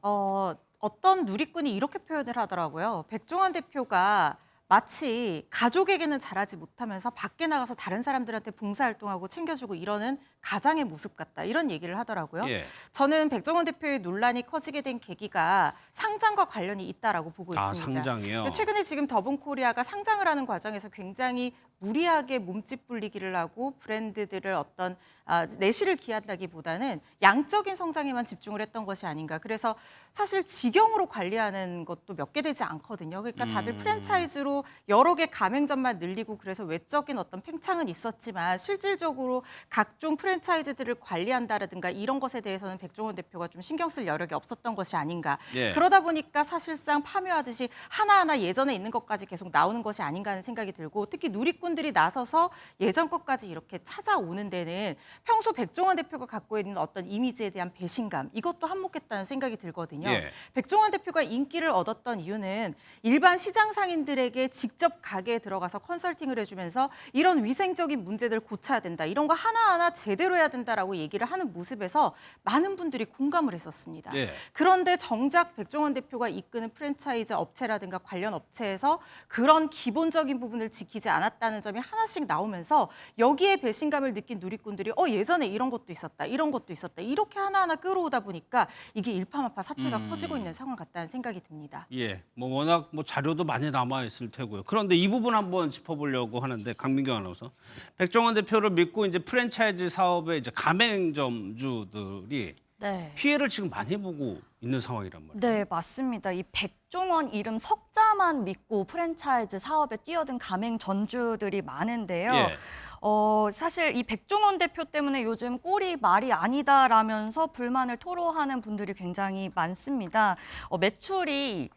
어떤 누리꾼이 이렇게 표현을 하더라고요. 백종원 대표가 마치 가족에게는 잘하지 못하면서 밖에 나가서 다른 사람들한테 봉사활동하고 챙겨주고 이러는 가장의 모습 같다. 이런 얘기를 하더라고요. 예. 저는 백종원 대표의 논란이 커지게 된 계기가 상장과 관련이 있다라고 보고 있습니다. 상장이요? 최근에 지금 더본코리아가 상장을 하는 과정에서 굉장히 무리하게 몸집 불리기를 하고 브랜드들을 어떤 내실을 기한다기보다는 양적인 성장에만 집중을 했던 것이 아닌가. 그래서 사실 직영으로 관리하는 것도 몇 개 되지 않거든요. 그러니까 다들 프랜차이즈로 여러 개 가맹점만 늘리고 그래서 외적인 어떤 팽창은 있었지만 실질적으로 각종 프랜차이즈들을 관리한다라든가 이런 것에 대해서는 백종원 대표가 좀 신경 쓸 여력이 없었던 것이 아닌가. 예. 그러다 보니까 사실상 파묘하듯이 하나하나 예전에 있는 것까지 계속 나오는 것이 아닌가 하는 생각이 들고 특히 누리꾼 누리꾼들이 나서서 예전 것까지 이렇게 찾아오는 데는 평소 백종원 대표가 갖고 있는 어떤 이미지에 대한 배신감, 이것도 한몫했다는 생각이 들거든요. 예. 백종원 대표가 인기를 얻었던 이유는 일반 시장 상인들에게 직접 가게에 들어가서 컨설팅을 해주면서 이런 위생적인 문제들 고쳐야 된다, 이런 거 하나하나 제대로 해야 된다라고 얘기를 하는 모습에서 많은 분들이 공감을 했었습니다. 예. 그런데 정작 백종원 대표가 이끄는 프랜차이즈 업체라든가 관련 업체에서 그런 기본적인 부분을 지키지 않았다는 점이 하나씩 나오면서 여기에 배신감을 느낀 누리꾼들이 예전에 이런 것도 있었다, 이런 것도 있었다, 이렇게 하나하나 끌어오다 보니까 이게 일파만파 사태가 커지고 있는 상황 같다는 생각이 듭니다. 예, 뭐 워낙 뭐 자료도 많이 남아 있을 테고요. 그런데 이 부분 한번 짚어보려고 하는데 강민경 아나운서, 백종원 대표를 믿고 이제 프랜차이즈 사업에 이제 가맹점주들이 네. 피해를 지금 많이 보고 있는 상황이란 말이에요. 네, 맞습니다. 이 백종원 이름 석자만 믿고 프랜차이즈 사업에 뛰어든 가맹 전주들이 많은데요. 예. 사실 이 백종원 대표 때문에 요즘 꼴이 말이 아니다라면서 불만을 토로하는 분들이 굉장히 많습니다. 매출이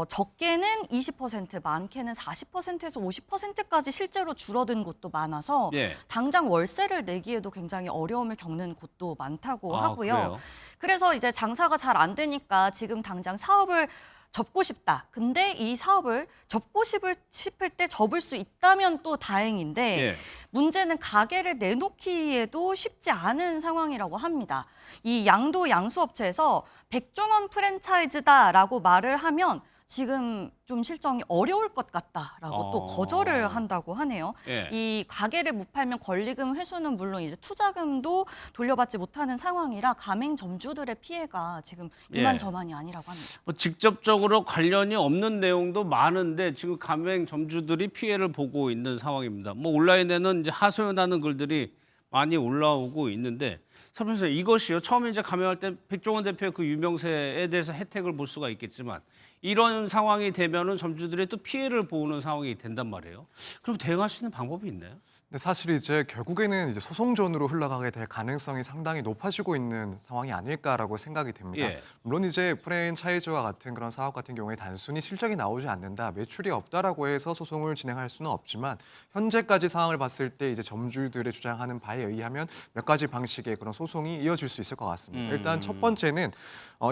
적게는 20%, 많게는 40%에서 50%까지 실제로 줄어든 곳도 많아서 예. 당장 월세를 내기에도 굉장히 어려움을 겪는 곳도 많다고 하고요. 그래요? 그래서 이제 장사가 잘 안 되니까 지금 당장 사업을 접고 싶다. 근데 이 사업을 접고 싶을 때 접을 수 있다면 또 다행인데 예. 문제는 가게를 내놓기에도 쉽지 않은 상황이라고 합니다. 이 양도 양수업체에서 백종원 프랜차이즈다라고 말을 하면 지금 좀 실정이 어려울 것 같다라고 또 거절을 한다고 하네요. 예. 이 가게를 못 팔면 권리금 회수는 물론 이제 투자금도 돌려받지 못하는 상황이라 가맹점주들의 피해가 지금 이만저만이 아니라고 합니다. 뭐 직접적으로 관련이 없는 내용도 많은데 지금 가맹점주들이 피해를 보고 있는 상황입니다. 뭐 온라인에는 이제 하소연하는 글들이 많이 올라오고 있는데, 설명서 이것이요. 처음에 이제 가맹할 때 백종원 대표의 그 유명세에 대해서 혜택을 볼 수가 있겠지만 이런 상황이 되면은 점주들이 또 피해를 보는 상황이 된단 말이에요. 그럼 대응할 수 있는 방법이 있나요? 근데 사실 이제 결국에는 이제 소송전으로 흘러가게 될 가능성이 상당히 높아지고 있는 상황이 아닐까라고 생각이 됩니다. 예. 물론 이제 프랜차이즈와 같은 그런 사업 같은 경우에 단순히 실적이 나오지 않는다, 매출이 없다라고 해서 소송을 진행할 수는 없지만 현재까지 상황을 봤을 때 이제 점주들의 주장하는 바에 의하면 몇 가지 방식의 그런 소송이 이어질 수 있을 것 같습니다. 일단 첫 번째는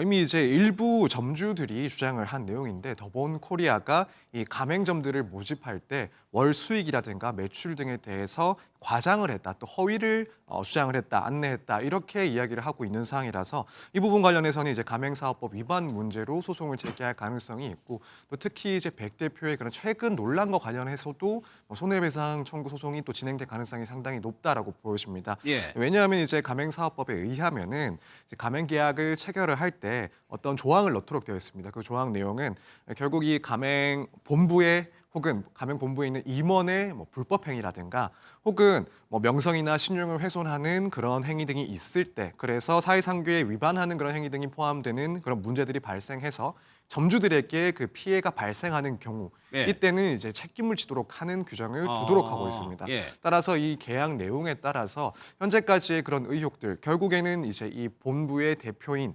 이미 이제 일부 점주들이 주장을 한 내용인데, 더본코리아가 이 가맹점들을 모집할 때 월 수익이라든가 매출 등에 대해서 과장을 했다, 또 허위를 주장을 했다, 안내했다, 이렇게 이야기를 하고 있는 상황이라서 이 부분 관련해서는 이제 가맹사업법 위반 문제로 소송을 제기할 가능성이 있고, 또 특히 이제 백 대표의 그런 최근 논란과 관련해서도 손해배상 청구 소송이 또 진행될 가능성이 상당히 높다라고 보여집니다. 예. 왜냐하면 이제 가맹사업법에 의하면은 이제 가맹계약을 체결을 할 때 어떤 조항을 넣도록 되어 있습니다. 그 조항 내용은 결국 이 가맹본부의 혹은 가맹본부에 있는 임원의 불법 행위라든가 혹은 명성이나 신용을 훼손하는 그런 행위 등이 있을 때, 그래서 사회상규에 위반하는 그런 행위 등이 포함되는 그런 문제들이 발생해서 점주들에게 그 피해가 발생하는 경우, 예. 이때는 이제 책임을 지도록 하는 규정을 두도록 하고 있습니다. 예. 따라서 이 계약 내용에 따라서 현재까지의 그런 의혹들, 결국에는 이제 이 본부의 대표인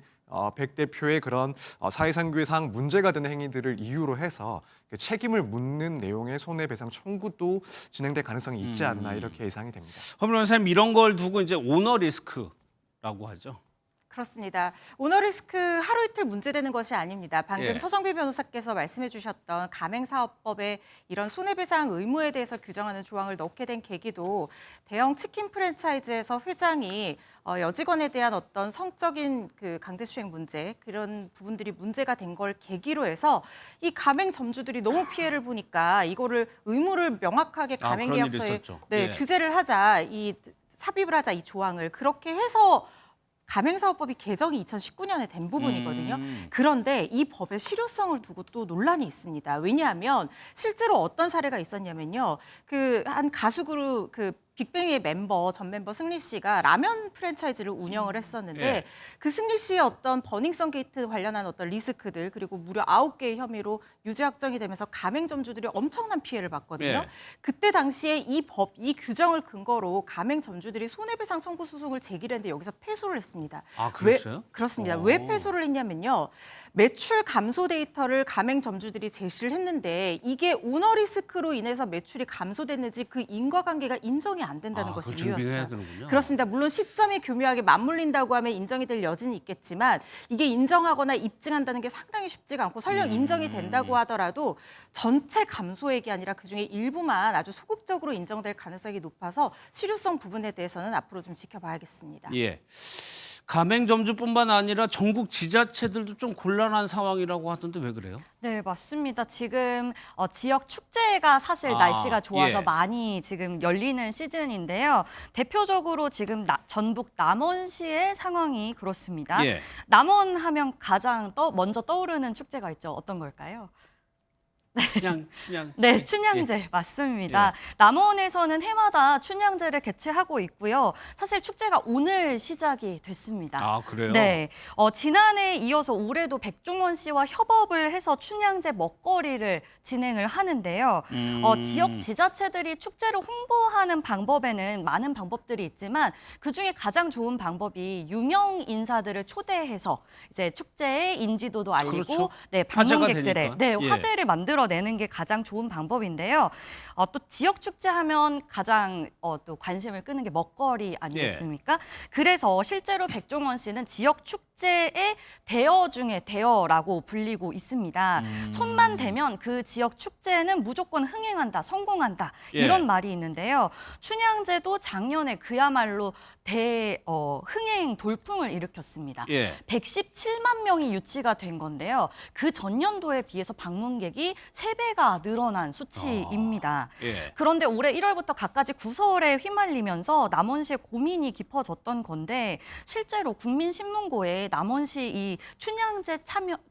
백 대표의 그런 사회상규상 문제가 되는 행위들을 이유로 해서 책임을 묻는 내용의 손해배상 청구도 진행될 가능성이 있지 않나, 이렇게 예상이 됩니다. 허 변호사님, 이런 걸 두고 이제 오너 리스크라고 하죠. 그렇습니다. 오너 리스크 하루 이틀 문제되는 것이 아닙니다. 방금 예. 서정비 변호사께서 말씀해 주셨던 가맹사업법에 이런 손해배상 의무에 대해서 규정하는 조항을 넣게 된 계기도 대형 치킨 프랜차이즈에서 회장이 여직원에 대한 어떤 성적인 그 강제수행 문제, 그런 부분들이 문제가 된 걸 계기로 해서 이 가맹점주들이 너무 피해를 보니까 이거를 의무를 명확하게 그런 일이 가맹계약서에 있었죠. 네, 예. 규제를 하자, 이 삽입을 하자, 이 조항을 그렇게 해서 가맹사업법이 개정이 2019년에 된 부분이거든요. 그런데 이 법의 실효성을 두고 또 논란이 있습니다. 왜냐하면 실제로 어떤 사례가 있었냐면요. 그 한 가수 그룹 그 빅뱅의 전 멤버 승리 씨가 라면 프랜차이즈를 운영을 했었는데 예. 그 승리 씨의 어떤 버닝썬 게이트 관련한 어떤 리스크들 그리고 무려 9개의 혐의로 유죄 확정이 되면서 가맹점주들이 엄청난 피해를 봤거든요. 예. 그때 당시에 이 규정을 근거로 가맹점주들이 손해배상 청구 소송을 제기했는데 여기서 패소를 했습니다. 아, 그랬어요? 그렇습니다. 오. 왜 패소를 했냐면요. 매출 감소 데이터를 가맹점주들이 제시를 했는데 이게 오너 리스크로 인해서 매출이 감소됐는지 그 인과관계가 인정이 안 된다는 아, 것이 그걸 증빙해야 이유였어요. 되는군요. 그렇습니다. 물론 시점이 교묘하게 맞물린다고 하면 인정이 될 여지는 있겠지만 이게 인정하거나 입증한다는 게 상당히 쉽지가 않고 설령 인정이 된다고 하더라도 전체 감소액이 아니라 그중에 일부만 아주 소극적으로 인정될 가능성이 높아서 실효성 부분에 대해서는 앞으로 좀 지켜봐야겠습니다. 예. 가맹점주뿐만 아니라 전국 지자체들도 좀 곤란한 상황이라고 하던데 왜 그래요? 네, 맞습니다. 지금 지역 축제가 사실 아, 날씨가 좋아서 예. 많이 지금 열리는 시즌인데요. 대표적으로 지금 전북 남원시의 상황이 그렇습니다. 예. 남원 하면 가장 먼저 떠오르는 축제가 있죠. 어떤 걸까요? 춘향. 네, 춘향제 맞습니다. 남원에서는 해마다 춘향제를 개최하고 있고요. 사실 축제가 오늘 시작이 됐습니다. 아, 그래요? 네, 지난해에 이어서 올해도 백종원 씨와 협업을 해서 춘향제 먹거리를 진행을 하는데요. 지역 지자체들이 축제를 홍보하는 방법에는 많은 방법들이 있지만 그중에 가장 좋은 방법이 유명 인사들을 초대해서 이제 축제의 인지도도 알리고 그렇죠. 네, 화제가 방문객들의 되니까. 네, 예. 화제를 만들어내는 게 가장 좋은 방법인데요. 또 지역 축제 하면 가장 또 관심을 끄는 게 먹거리 아니겠습니까? 그래서 실제로 백종원 씨는 지역 축제의 대여 중에 대여라고 불리고 있습니다. 손만 대면 그 지역 축제는 무조건 흥행한다, 성공한다 예. 이런 말이 있는데요. 춘향제도 작년에 그야말로 흥행 돌풍을 일으켰습니다. 예. 117만 명이 유치가 된 건데요. 그 전년도에 비해서 방문객이 3배가 늘어난 수치입니다. 예. 그런데 올해 1월부터 갖가지 구설에 휘말리면서 남원시의 고민이 깊어졌던 건데 실제로 국민신문고에 남원시 이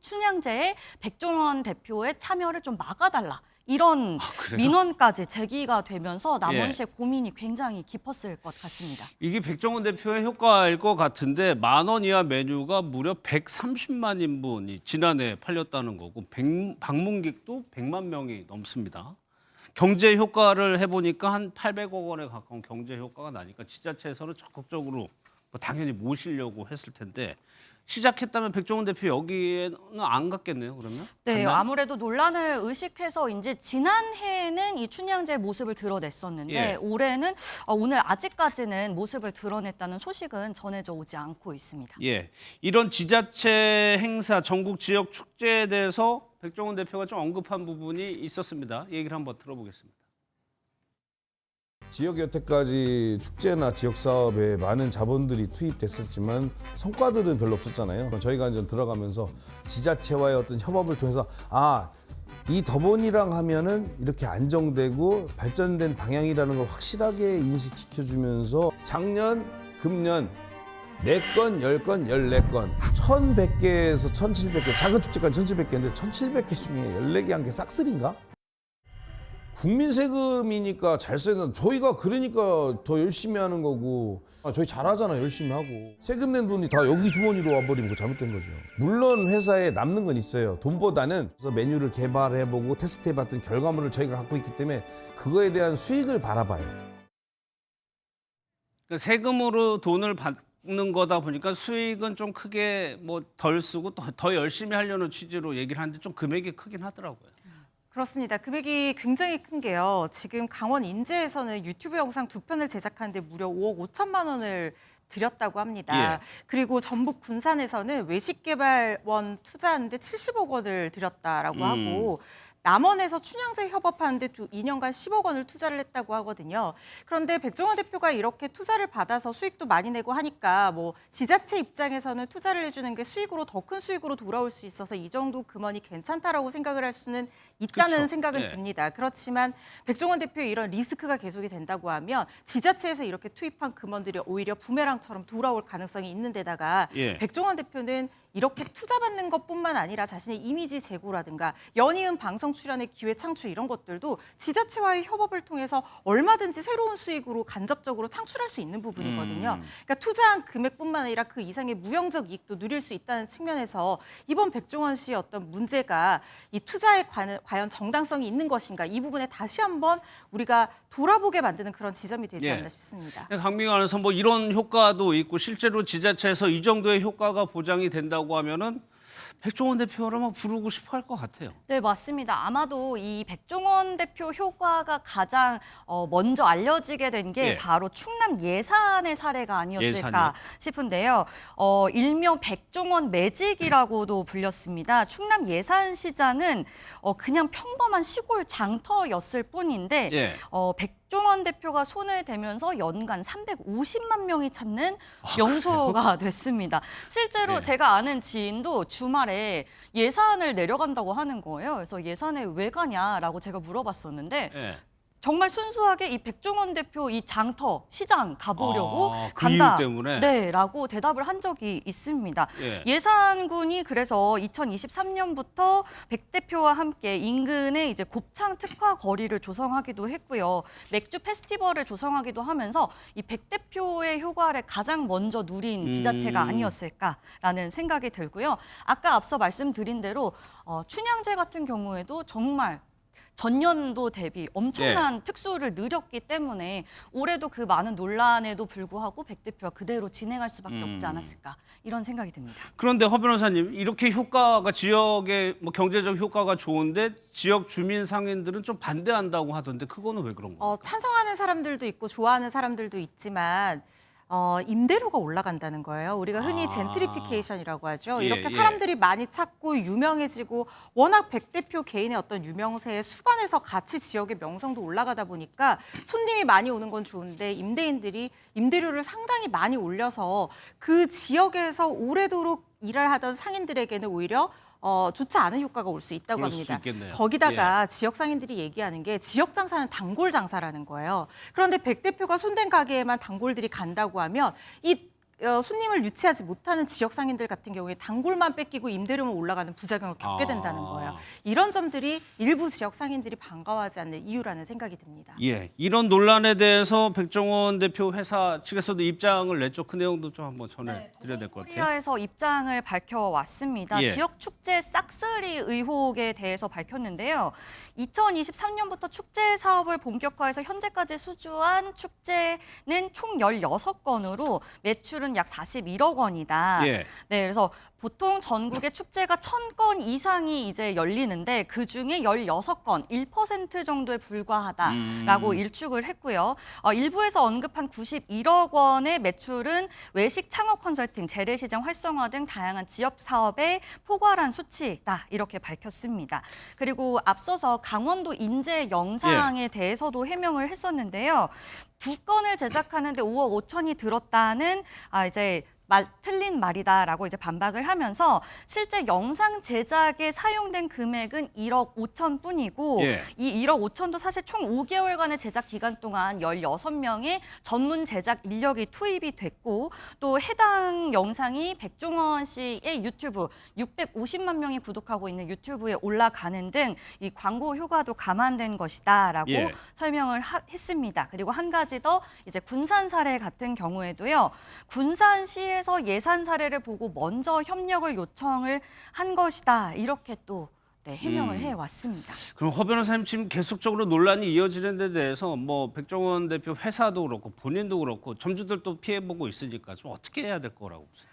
춘향제에 백종원 대표의 참여를 좀 막아달라. 이런 그래요? 민원까지 제기가 되면서 남원시의 고민이 굉장히 깊었을 것 같습니다. 이게 백종원 대표의 효과일 것 같은데 10,000원 이하 메뉴가 무려 130만 인분이 지난해 팔렸다는 거고 방문객도 100만 명이 넘습니다. 경제 효과를 해보니까 한 800억 원에 가까운 경제 효과가 나니까 지자체에서는 적극적으로 당연히 모시려고 했을 텐데 시작했다면 백종원 대표 여기에는 안 갔겠네요. 그러면? 네, 갔나요? 아무래도 논란을 의식해서인지 지난해에는 이 춘향제 모습을 드러냈었는데 예. 올해는 오늘 아직까지는 모습을 드러냈다는 소식은 전해져 오지 않고 있습니다. 예, 이런 지자체 행사, 전국 지역 축제에 대해서 백종원 대표가 좀 언급한 부분이 있었습니다. 얘기를 한번 들어보겠습니다. 지역에 여태까지 축제나 지역 사업에 많은 자본들이 투입됐었지만 성과들은 별로 없었잖아요. 저희가 이제 들어가면서 지자체와의 어떤 협업을 통해서 이 더본이랑 하면은 이렇게 안정되고 발전된 방향이라는 걸 확실하게 인식시켜주면서 작년, 금년 4건, 10건, 14건, 1,100개에서 1,700개, 작은 축제까지 1,700개인데 1,700개 중에 14개 한 게 싹쓸인가? 국민 세금이니까 잘 쓰는 저희가 그러니까 더 열심히 하는 거고 저희 잘하잖아 열심히 하고 세금 낸 돈이 다 여기 주머니로 와버리면 그거 잘못된 거죠. 물론 회사에 남는 건 있어요. 돈보다는 그래서 메뉴를 개발해보고 테스트해봤던 결과물을 저희가 갖고 있기 때문에 그거에 대한 수익을 바라봐요. 그러니까 세금으로 돈을 받는 거다 보니까 수익은 좀 크게 뭐 덜 쓰고 더 열심히 하려는 취지로 얘기를 하는데 좀 금액이 크긴 하더라고요. 그렇습니다. 금액이 굉장히 큰 게요. 지금 강원 인제에서는 유튜브 영상 2편을 제작하는데 무려 5억 5천만 원을 들였다고 합니다. 예. 그리고 전북 군산에서는 외식개발원 투자하는데 70억 원을 들였다라고 하고 남원에서 춘향제 협업하는데 2년간 10억 원을 투자를 했다고 하거든요. 그런데 백종원 대표가 이렇게 투자를 받아서 수익도 많이 내고 하니까 뭐 지자체 입장에서는 투자를 해주는 게 수익으로 더 큰 수익으로 돌아올 수 있어서 이 정도 금원이 괜찮다라고 생각을 할 수는 있다는 그쵸. 생각은 예. 듭니다. 그렇지만 백종원 대표의 이런 리스크가 계속이 된다고 하면 지자체에서 이렇게 투입한 금원들이 오히려 부메랑처럼 돌아올 가능성이 있는 데다가 예. 백종원 대표는 이렇게 투자받는 것뿐만 아니라 자신의 이미지 제고라든가 연이은 방송 출연의 기회 창출 이런 것들도 지자체와의 협업을 통해서 얼마든지 새로운 수익으로 간접적으로 창출할 수 있는 부분이거든요. 그러니까 투자한 금액뿐만 아니라 그 이상의 무형적 이익도 누릴 수 있다는 측면에서 이번 백종원 씨의 어떤 문제가 이 투자에 과연 정당성이 있는 것인가 이 부분에 다시 한번 우리가 돌아보게 만드는 그런 지점이 되지 않나 싶습니다. 강민경 아나운서 뭐 이런 효과도 있고 실제로 지자체에서 이 정도의 효과가 보장이 된다고 하면은 백종원 대표를 막 부르고 싶어 할 것 같아요. 네, 맞습니다. 아마도 이 백종원 대표 효과가 가장 먼저 알려지게 된 게 예. 바로 충남 예산의 사례가 아니었을까 예산이요? 싶은데요. 일명 백종원 매직이라고도 불렸습니다. 충남 예산시장은 그냥 평범한 시골 장터였을 뿐인데 예. 백종원 대표가 손을 대면서 연간 350만 명이 찾는 명소가 됐습니다. 실제로 네. 제가 아는 지인도 주말에 예산을 내려간다고 하는 거예요. 그래서 예산에 왜 가냐라고 제가 물어봤었는데 예. 정말 순수하게 이 백종원 대표 이 장터 시장 가보려고 그 간다. 이유 때문에? 네라고 대답을 한 적이 있습니다. 예. 예산군이 그래서 2023년부터 백 대표와 함께 인근에 이제 곱창 특화 거리를 조성하기도 했고요. 맥주 페스티벌을 조성하기도 하면서 이 백 대표의 효과를 가장 먼저 누린 지자체가 아니었을까라는 생각이 들고요. 아까 앞서 말씀드린 대로 춘향제 같은 경우에도 정말 전년도 대비 엄청난 특수를 누렸기 때문에 올해도 그 많은 논란에도 불구하고 백 대표가 그대로 진행할 수밖에 없지 않았을까 이런 생각이 듭니다. 그런데 허 변호사님 이렇게 효과가 지역의 뭐 경제적 효과가 좋은데 지역 주민 상인들은 좀 반대한다고 하던데 그거는 왜 그런 거예요? 찬성하는 사람들도 있고 좋아하는 사람들도 있지만 임대료가 올라간다는 거예요. 우리가 흔히 젠트리피케이션이라고 하죠. 예, 이렇게 예. 사람들이 많이 찾고 유명해지고 워낙 백 대표 개인의 어떤 유명세에 수반해서 같이 지역의 명성도 올라가다 보니까 손님이 많이 오는 건 좋은데 임대인들이 임대료를 상당히 많이 올려서 그 지역에서 오래도록 일을 하던 상인들에게는 오히려 좋지 않은 효과가 올 수 있다고 그럴 수 합니다. 있겠네요. 거기다가 지역 상인들이 얘기하는 게 지역 장사는 단골 장사라는 거예요. 그런데 백 대표가 손댄 가게에만 단골들이 간다고 하면 이 손님을 유치하지 못하는 지역 상인들 같은 경우에 단골만 뺏기고 임대료만 올라가는 부작용을 겪게 된다는 거예요. 이런 점들이 일부 지역 상인들이 반가워하지 않는 이유라는 생각이 듭니다. 예, 이런 논란에 대해서 백종원 대표 회사 측에서도 입장을 냈죠. 그 내용도 좀 한번 전해드려야 될 것 같아요. 코리아에서 입장을 밝혀왔습니다. 예. 지역 축제 싹쓸이 의혹에 대해서 밝혔는데요. 2023년부터 축제 사업을 본격화해서 현재까지 수주한 축제는 총 16건으로 매출은 약 41억 원이다. 예. 네, 그래서 보통 전국의 축제가 1,000건 이상이 이제 열리는데 그중에 16건, 1% 정도에 불과하다라고 일축을 했고요. 일부에서 언급한 91억 원의 매출은 외식 창업 컨설팅, 재래시장 활성화 등 다양한 지역 사업에 포괄한 수치다 이렇게 밝혔습니다. 그리고 앞서서 강원도 인제 영상에 대해서도 해명을 했었는데요. 2건을 제작하는데 5억 5천이 들었다는 이제 틀린 말이다라고 이제 반박을 하면서 실제 영상 제작에 사용된 금액은 1억 5천 뿐이고 예. 이 1억 5천도 사실 총 5개월간의 제작 기간 동안 16명의 전문 제작 인력이 투입이 됐고 또 해당 영상이 백종원 씨의 유튜브 650만 명이 구독하고 있는 유튜브에 올라가는 등 이 광고 효과도 감안된 것이다라고 예. 설명을 했습니다. 그리고 한 가지 더 이제 군산 사례 같은 경우에도요. 군산시에서 예산 사례를 보고 먼저 협력을 요청을 한 것이다. 이렇게 또 해명을 해왔습니다. 그럼 허 변호사님 지금 계속적으로 논란이 이어지는 데 대해서 뭐 백종원 대표 회사도 그렇고 본인도 그렇고 점주들도 피해보고 있으니까 좀 어떻게 해야 될 거라고 보세요?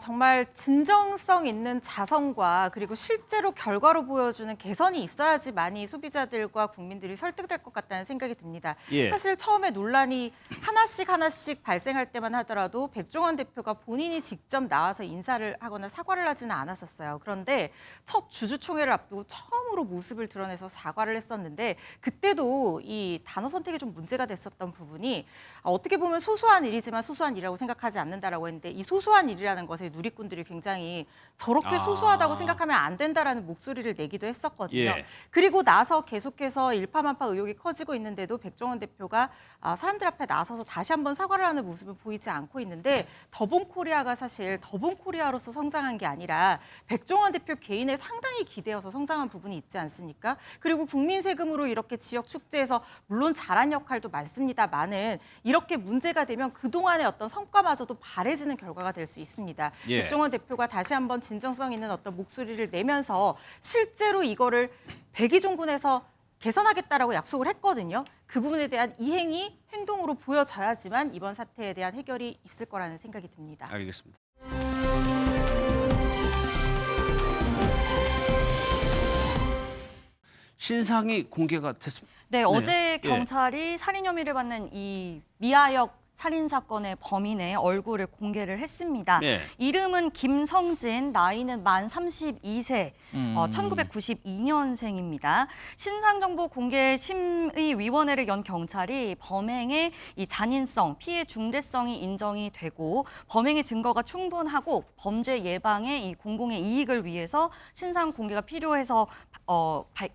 정말 진정성 있는 자성과 그리고 실제로 결과로 보여주는 개선이 있어야지만이 소비자들과 국민들이 설득될 것 같다는 생각이 듭니다. 예. 사실 처음에 논란이 하나씩 발생할 때만 하더라도 백종원 대표가 본인이 직접 나와서 인사를 하거나 사과를 하지는 않았었어요. 그런데 첫 주주총회를 앞두고 처음으로 모습을 드러내서 사과를 했었는데 그때도 이 단어 선택이 좀 문제가 됐었던 부분이 어떻게 보면 소소한 일이지만 소소한 일이라고 생각하지 않는다라고 했는데 이 소소한 일이라는 공개라는 것에 누리꾼들이 굉장히 저렇게 소소하다고 생각하면 안 된다라는 목소리를 내기도 했었거든요. 예. 그리고 나서 계속해서 일파만파 의혹이 커지고 있는데도 백종원 대표가 사람들 앞에 나서서 다시 한번 사과를 하는 모습을 보이지 않고 있는데 더본코리아가 사실 더본코리아로서 성장한 게 아니라 백종원 대표 개인에 상당히 기대어서 성장한 부분이 있지 않습니까? 그리고 국민 세금으로 이렇게 지역 축제에서 물론 잘한 역할도 많습니다만은 이렇게 문제가 되면 그동안의 어떤 성과마저도 바래지는 결과가 될 수 있습니다. 예. 백종원 대표가 다시 한번 진정성 있는 어떤 목소리를 내면서 실제로 이거를 백의종군에서 개선하겠다라고 약속을 했거든요. 그 부분에 대한 이행이 행동으로 보여져야지만 이번 사태에 대한 해결이 있을 거라는 생각이 듭니다. 알겠습니다. 신상이 공개가 됐습니다. 네, 어제 예. 경찰이 살인 혐의를 받는 이 미아역 살인 사건의 범인의 얼굴을 공개를 했습니다. 네. 이름은 김성진, 나이는 만 32세, 1992년생입니다. 신상정보 공개 심의위원회를 연 경찰이 범행의 이 잔인성, 피해 중대성이 인정이 되고 범행의 증거가 충분하고 범죄 예방에 이 공공의 이익을 위해서 신상 공개가 필요해서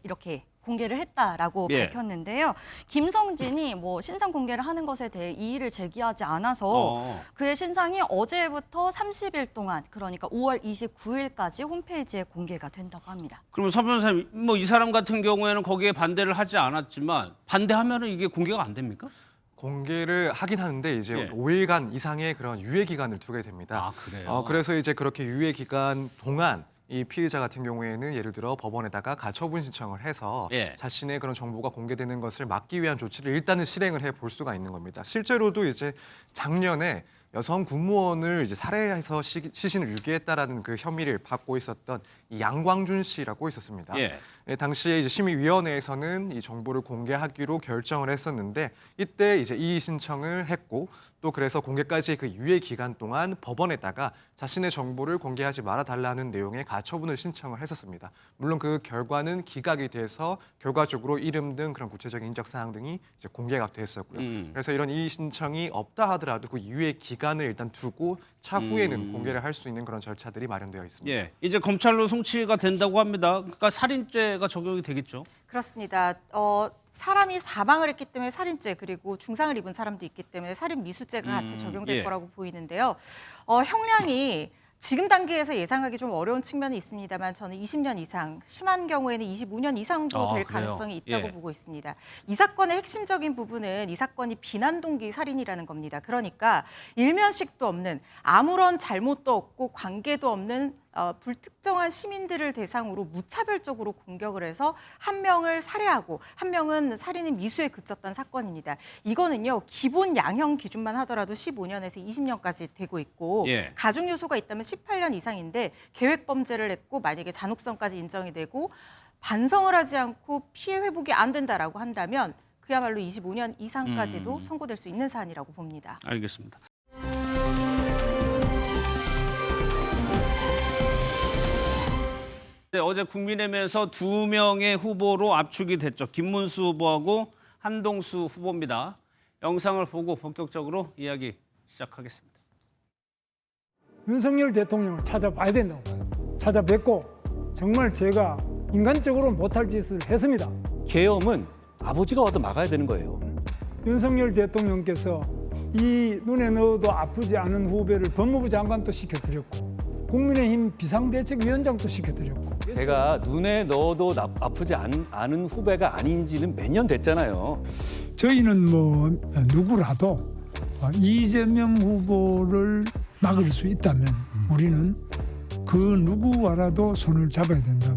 이렇게 공개를 했다라고 예. 밝혔는데요. 김성진이 뭐 신상 공개를 하는 것에 대해 이의를 제기하지 않아서 그의 신상이 어제부터 30일 동안 그러니까 5월 29일까지 홈페이지에 공개가 된다고 합니다. 그러면 서 변호사님, 뭐 이 사람 같은 경우에는 거기에 반대를 하지 않았지만 반대하면은 이게 공개가 안 됩니까? 공개를 하긴 하는데 이제 예. 5일간 이상의 그런 유예 기간을 두게 됩니다. 아, 그래요? 그래서 이제 그렇게 유예 기간 동안 이 피의자 같은 경우에는 예를 들어 법원에다가 가처분 신청을 해서 예. 자신의 그런 정보가 공개되는 것을 막기 위한 조치를 일단은 실행을 해 볼 수가 있는 겁니다. 실제로도 이제 작년에 여성 군무원을 이제 살해해서 시신을 유기했다라는 그 혐의를 받고 있었던 이 양광준 씨라고 있었습니다. 예. 당시에 이제 심의위원회에서는 이 정보를 공개하기로 결정을 했었는데 이때 이제 이의 신청을 했고 또 그래서 공개까지 그 유예 기간 동안 법원에다가 자신의 정보를 공개하지 말아달라는 내용의 가처분을 신청을 했었습니다. 물론 그 결과는 기각이 돼서 결과적으로 이름 등 그런 구체적인 인적 사항 등이 이제 공개가 됐었고요. 그래서 이런 이의 신청이 없다 하더라도 그 유예 기간을 일단 두고 차후에는 공개를 할 수 있는 그런 절차들이 마련되어 있습니다. 예. 이제 검찰로 송치가 된다고 합니다. 그러니까 살인죄가 적용이 되겠죠. 그렇습니다. 사람이 사망을 했기 때문에 살인죄 그리고 중상을 입은 사람도 있기 때문에 살인 미수죄가 같이 적용될 예. 거라고 보이는데요. 형량이 지금 단계에서 예상하기 좀 어려운 측면이 있습니다만 저는 20년 이상, 심한 경우에는 25년 이상도 될 그래요? 가능성이 있다고 예. 보고 있습니다. 이 사건의 핵심적인 부분은 이 사건이 비난 동기 살인이라는 겁니다. 그러니까 일면식도 없는 아무런 잘못도 없고 관계도 없는 불특정한 시민들을 대상으로 무차별적으로 공격을 해서 한 명을 살해하고 한 명은 살인의 미수에 그쳤던 사건입니다. 이거는요. 기본 양형 기준만 하더라도 15년에서 20년까지 되고 있고 예. 가중 요소가 있다면 18년 이상인데 계획 범죄를 했고 만약에 잔혹성까지 인정이 되고 반성을 하지 않고 피해 회복이 안 된다라고 한다면 그야말로 25년 이상까지도 선고될 수 있는 사안이라고 봅니다. 알겠습니다. 네, 어제 국민의힘에서 2명의 후보로 압축이 됐죠. 김문수 후보하고 한동수 후보입니다. 영상을 보고 본격적으로 이야기 시작하겠습니다. 윤석열 대통령을 찾아봐야 된다고 봐요. 찾아뵙고 정말 제가 인간적으로 못할 짓을 했습니다. 계엄은 아버지가 와도 막아야 되는 거예요. 윤석열 대통령께서 이 눈에 넣어도 아프지 않은 후배를 법무부 장관도 시켜드렸고 국민의힘 비상대책위원장도 시켜드렸고 제가 눈에 넣어도 아프지 않은 후배가 아닌지는 몇 년 됐잖아요. 저희는 뭐 누구라도 이재명 후보를 막을 수 있다면 우리는 그 누구와라도 손을 잡아야 된다.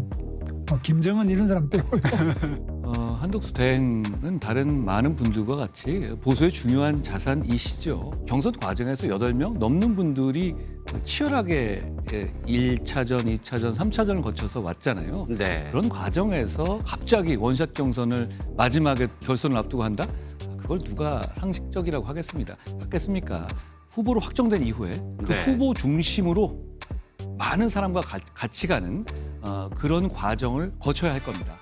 김정은 이런 사람 빼고요. 한덕수 대행은 다른 많은 분들과 같이 보수의 중요한 자산이시죠. 경선 과정에서 8명 넘는 분들이 치열하게 1차전, 2차전, 3차전을 거쳐서 왔잖아요. 네. 그런 과정에서 갑자기 원샷 경선을 마지막에 결선을 앞두고 한다? 그걸 누가 상식적이라고 하겠습니까? 후보로 확정된 이후에 그 네. 후보 중심으로 많은 사람과 같이 가는 그런 과정을 거쳐야 할 겁니다.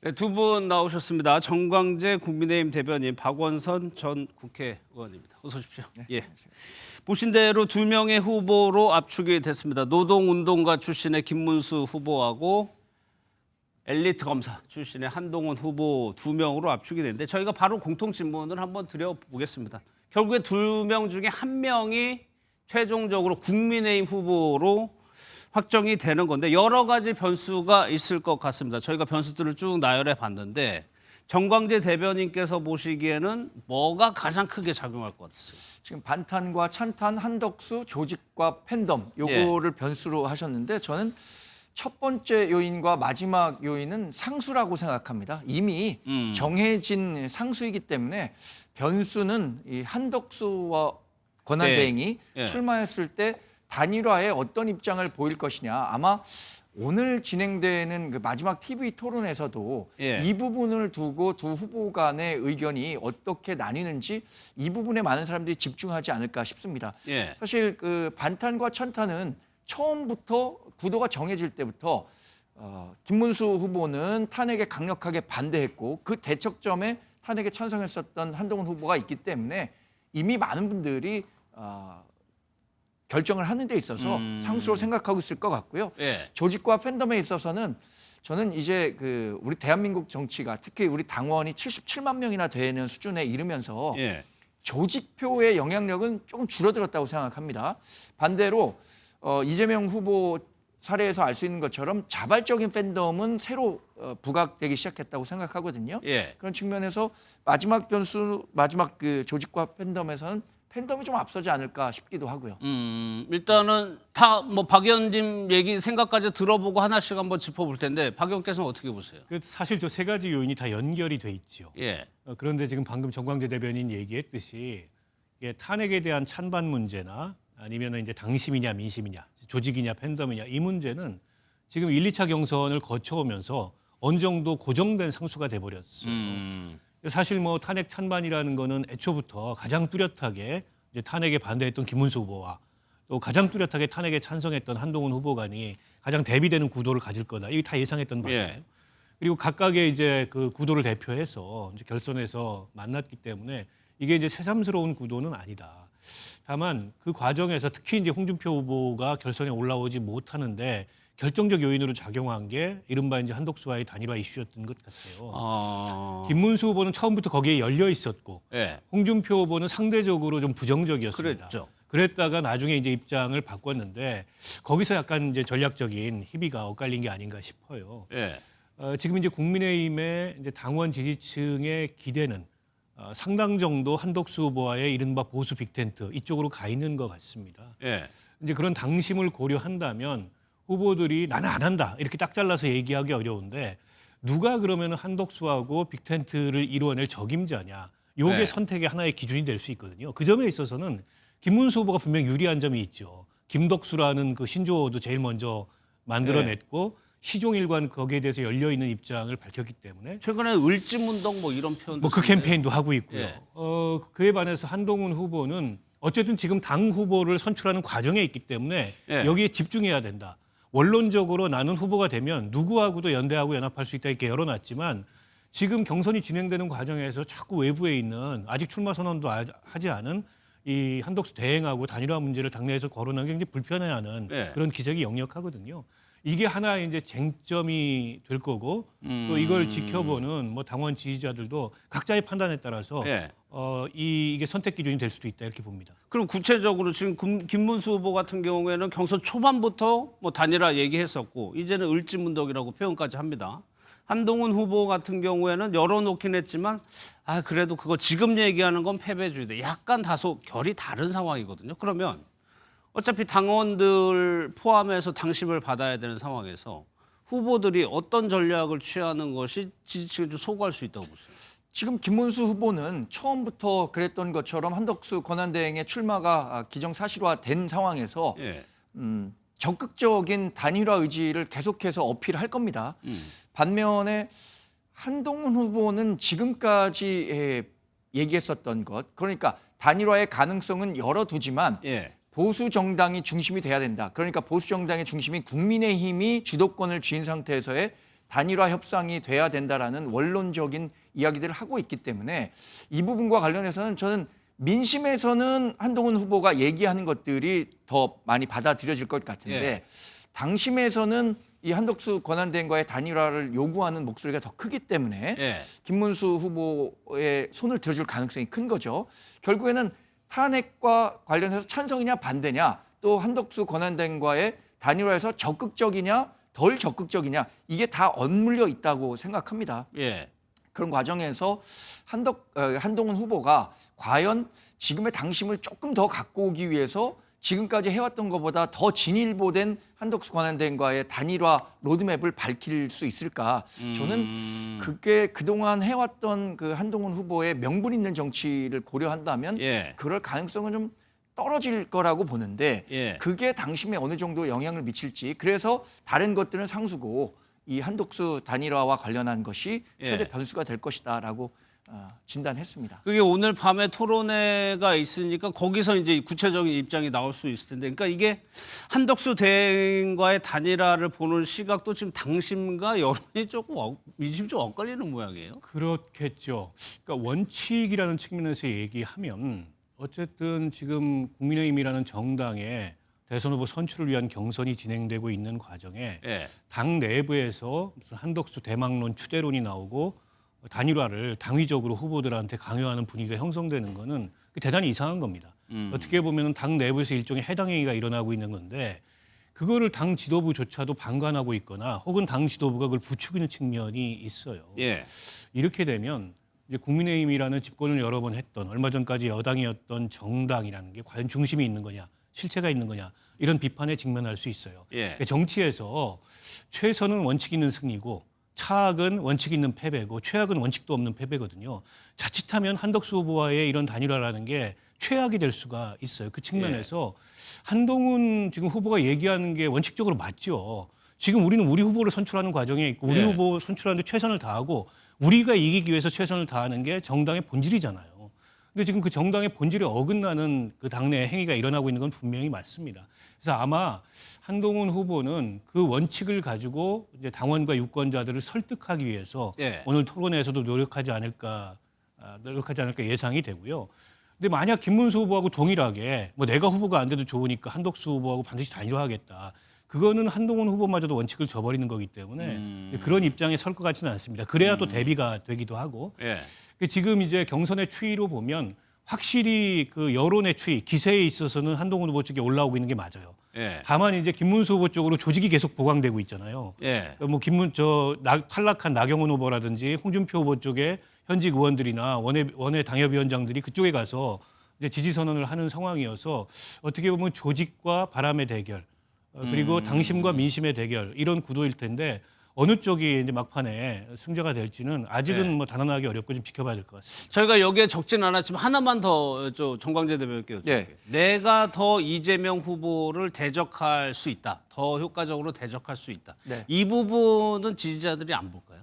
네, 두 분 나오셨습니다. 정광재 국민의힘 대변인, 박원선 전 국회의원입니다. 어서 오십시오. 예. 보신 대로 두 명의 후보로 압축이 됐습니다. 노동운동가 출신의 김문수 후보하고 엘리트 검사 출신의 한동훈 후보 두 명으로 압축이 됐는데 저희가 바로 공통 질문을 한번 드려보겠습니다. 결국에 두 명 중에 한 명이 최종적으로 국민의힘 후보로 확정이 되는 건데 여러 가지 변수가 있을 것 같습니다. 저희가 변수들을 쭉 나열해 봤는데 정광재 대변인께서 보시기에는 뭐가 가장 크게 작용할 것 같으세요? 지금 반탄과 찬탄, 한덕수, 조직과 팬덤 요거를 변수로 하셨는데 저는 첫 번째 요인과 마지막 요인은 상수라고 생각합니다. 이미 정해진 상수이기 때문에 변수는 이 한덕수와 권한대행이 출마했을 때 단일화에 어떤 입장을 보일 것이냐. 아마 오늘 진행되는 그 마지막 TV 토론에서도 이 부분을 두고 두 후보 간의 의견이 어떻게 나뉘는지 이 부분에 많은 사람들이 집중하지 않을까 싶습니다. 사실 그 반탄과 찬탄은 처음부터 구도가 정해질 때부터 김문수 후보는 탄핵에 강력하게 반대했고 그 대척점에 탄핵에 찬성했었던 한동훈 후보가 있기 때문에 이미 많은 분들이 결정을 하는 데 있어서 상수로 생각하고 있을 것 같고요. 조직과 팬덤에 있어서는 저는 이제 그 우리 대한민국 정치가 특히 우리 당원이 77만 명이나 되는 수준에 이르면서 조직표의 영향력은 조금 줄어들었다고 생각합니다. 반대로 이재명 후보 사례에서 알 수 있는 것처럼 자발적인 팬덤은 새로 부각되기 시작했다고 생각하거든요. 그런 측면에서 마지막 변수, 마지막 그 조직과 팬덤에서는 팬덤이 좀 앞서지 않을까 싶기도 하고요. 일단은 다 뭐 박 의원님 얘기 생각까지 들어보고 하나씩 한번 짚어볼 텐데 박 의원께서는 어떻게 보세요? 사실 저 세 가지 요인이 다 연결이 돼 있죠. 그런데 지금 방금 정광재 대변인 얘기했듯이 이게 탄핵에 대한 찬반 문제나 아니면 이제 당심이냐 민심이냐 조직이냐 팬덤이냐 이 문제는 지금 1, 2차 경선을 거쳐오면서 어느 정도 고정된 상수가 돼버렸어요. 사실 뭐 탄핵 찬반이라는 거는 애초부터 가장 뚜렷하게 이제 탄핵에 반대했던 김문수 후보와 또 가장 뚜렷하게 탄핵에 찬성했던 한동훈 후보 간이 가장 대비되는 구도를 가질 거다. 이게 다 예상했던 바예요. 그리고 각각의 이제 그 구도를 대표해서 이제 결선에서 만났기 때문에 이게 이제 새삼스러운 구도는 아니다. 다만 그 과정에서 특히 이제 홍준표 후보가 결선에 올라오지 못하는데 결정적 요인으로 작용한 게 이른바 이제 한덕수와의 단일화 이슈였던 것 같아요. 김문수 후보는 처음부터 거기에 열려 있었고 홍준표 후보는 상대적으로 좀 부정적이었습니다. 그랬다가 나중에 이제 입장을 바꿨는데 거기서 약간 이제 전략적인 희비가 엇갈린 게 아닌가 싶어요. 지금 이제 국민의힘의 이제 당원 지지층의 기대는 상당 정도 한덕수 후보와의 이른바 보수 빅텐트 이쪽으로 가 있는 것 같습니다. 이제 그런 당심을 고려한다면 후보들이 나는 안 한다 이렇게 딱 잘라서 얘기하기 어려운데 누가 그러면 한덕수하고 빅텐트를 이루어낼 적임자냐 요게 선택의 하나의 기준이 될 수 있거든요. 그 점에 있어서는 김문수 후보가 분명 유리한 점이 있죠. 김덕수라는 그 신조어도 제일 먼저 만들어냈고 시종일관 거기에 대해서 열려 있는 입장을 밝혔기 때문에 최근에 을지문동 뭐 이런 표현도 뭐 그 캠페인도 하고 있고요. 그에 반해서 한동훈 후보는 어쨌든 지금 당 후보를 선출하는 과정에 있기 때문에 여기에 집중해야 된다. 원론적으로 나는 후보가 되면 누구하고도 연대하고 연합할 수 있다 이렇게 열어놨지만 지금 경선이 진행되는 과정에서 자꾸 외부에 있는 아직 출마 선언도 하지 않은 이 한덕수 대행하고 단일화 문제를 당내에서 거론하는 게 굉장히 불편해하는 그런 기색이 역력하고든요. 이게 하나의 이제 쟁점이 될 거고 또 이걸 지켜보는 뭐 당원 지지자들도 각자의 판단에 따라서 이게 선택 기준이 될 수도 있다 이렇게 봅니다. 그럼 구체적으로 지금 김문수 후보 같은 경우에는 경선 초반부터 뭐 단일화 얘기했었고 이제는 을지문덕이라고 표현까지 합니다. 한동훈 후보 같은 경우에는 열어놓긴 했지만 그래도 그거 지금 얘기하는 건 패배주의다. 약간 다소 결이 다른 상황이거든요. 그러면 어차피 당원들 포함해서 당심을 받아야 되는 상황에서 후보들이 어떤 전략을 취하는 것이 지지층을 좀 소구할 수 있다고 보세요? 지금 김문수 후보는 처음부터 그랬던 것처럼 한덕수 권한대행의 출마가 기정사실화된 상황에서 적극적인 단일화 의지를 계속해서 어필할 겁니다. 반면에 한동훈 후보는 지금까지 얘기했었던 것, 그러니까 단일화의 가능성은 열어두지만 보수 정당이 중심이 돼야 된다. 그러니까 보수 정당의 중심인 국민의힘이 주도권을 쥔 상태에서의 단일화 협상이 돼야 된다라는 원론적인 이야기들을 하고 있기 때문에 이 부분과 관련해서는 저는 민심에서는 한동훈 후보가 얘기하는 것들이 더 많이 받아들여질 것 같은데 당심에서는 이 한덕수 권한대행과의 단일화를 요구하는 목소리가 더 크기 때문에 김문수 후보의 손을 들어줄 가능성이 큰 거죠. 결국에는 탄핵과 관련해서 찬성이냐 반대냐 또 한덕수 권한대행과의 단일화에서 적극적이냐 덜 적극적이냐 이게 다 엇물려 있다고 생각합니다. 그런 과정에서 한동훈 후보가 과연 지금의 당심을 조금 더 갖고 오기 위해서 지금까지 해왔던 것보다 더 진일보된 한덕수 권한대행과의 단일화 로드맵을 밝힐 수 있을까? 저는 그게 그동안 해왔던 그 한동훈 후보의 명분 있는 정치를 고려한다면 그럴 가능성은 좀 떨어질 거라고 보는데 그게 당심에 어느 정도 영향을 미칠지 그래서 다른 것들은 상수고 이 한덕수 단일화와 관련한 것이 최대 변수가 될 것이다라고 진단했습니다. 그게 오늘 밤에 토론회가 있으니까 거기서 이제 구체적인 입장이 나올 수 있을 텐데, 그러니까 이게 한덕수 대행과의 단일화를 보는 시각도 지금 당심과 여론이 조금 민심이 좀 엇갈리는 모양이에요. 그렇겠죠. 그러니까 원칙이라는 측면에서 얘기하면 어쨌든 지금 국민의힘이라는 정당의 대선 후보 선출을 위한 경선이 진행되고 있는 과정에 당 내부에서 무슨 한덕수 대망론, 추대론이 나오고 단일화를 당위적으로 후보들한테 강요하는 분위기가 형성되는 거는 대단히 이상한 겁니다. 어떻게 보면 당 내부에서 일종의 해당 행위가 일어나고 있는 건데 그거를 당 지도부조차도 방관하고 있거나 혹은 당 지도부가 그걸 부추기는 측면이 있어요. 이렇게 되면 이제 국민의힘이라는 집권을 여러 번 했던 얼마 전까지 여당이었던 정당이라는 게 과연 중심이 있는 거냐, 실체가 있는 거냐 이런 비판에 직면할 수 있어요. 정치에서 최선은 원칙 있는 승리고 차악은 원칙 있는 패배고 최악은 원칙도 없는 패배거든요. 자칫하면 한덕수 후보와의 이런 단일화라는 게 최악이 될 수가 있어요. 그 측면에서 한동훈 지금 후보가 얘기하는 게 원칙적으로 맞죠. 지금 우리는 우리 후보를 선출하는 과정에 있고 우리 후보 선출하는데 최선을 다하고 우리가 이기기 위해서 최선을 다하는 게 정당의 본질이잖아요. 근데 지금 그 정당의 본질에 어긋나는 그 당내 행위가 일어나고 있는 건 분명히 맞습니다. 그래서 아마 한동훈 후보는 그 원칙을 가지고 이제 당원과 유권자들을 설득하기 위해서 오늘 토론회에서도 노력하지 않을까 예상이 되고요. 근데 만약 김문수 후보하고 동일하게 뭐 내가 후보가 안 돼도 좋으니까 한덕수 후보하고 반드시 단일화하겠다. 그거는 한동훈 후보마저도 원칙을 저버리는 거기 때문에 그런 입장에 설 것 같지는 않습니다. 그래야 또 대비가 되기도 하고. 지금 이제 경선의 추이로 보면 확실히 그 여론의 추이, 기세에 있어서는 한동훈 후보 쪽에 올라오고 있는 게 맞아요. 다만 이제 김문수 후보 쪽으로 조직이 계속 보강되고 있잖아요. 뭐 탈락한 나경원 후보라든지 홍준표 후보 쪽에 현직 의원들이나 원외 당협위원장들이 그쪽에 가서 이제 지지 선언을 하는 상황이어서 어떻게 보면 조직과 바람의 대결 그리고 당심과 민심의 대결 이런 구도일 텐데 어느 쪽이 이제 막판에 승자가 될지는 아직은 뭐 단언하기 어렵고 좀 지켜봐야 될 것 같습니다. 저희가 여기에 적지는 않았지만 하나만 더 정광재 대변인께 여쭤볼게요. 내가 더 이재명 후보를 대적할 수 있다. 더 효과적으로 대적할 수 있다. 이 부분은 지지자들이 안 볼까요?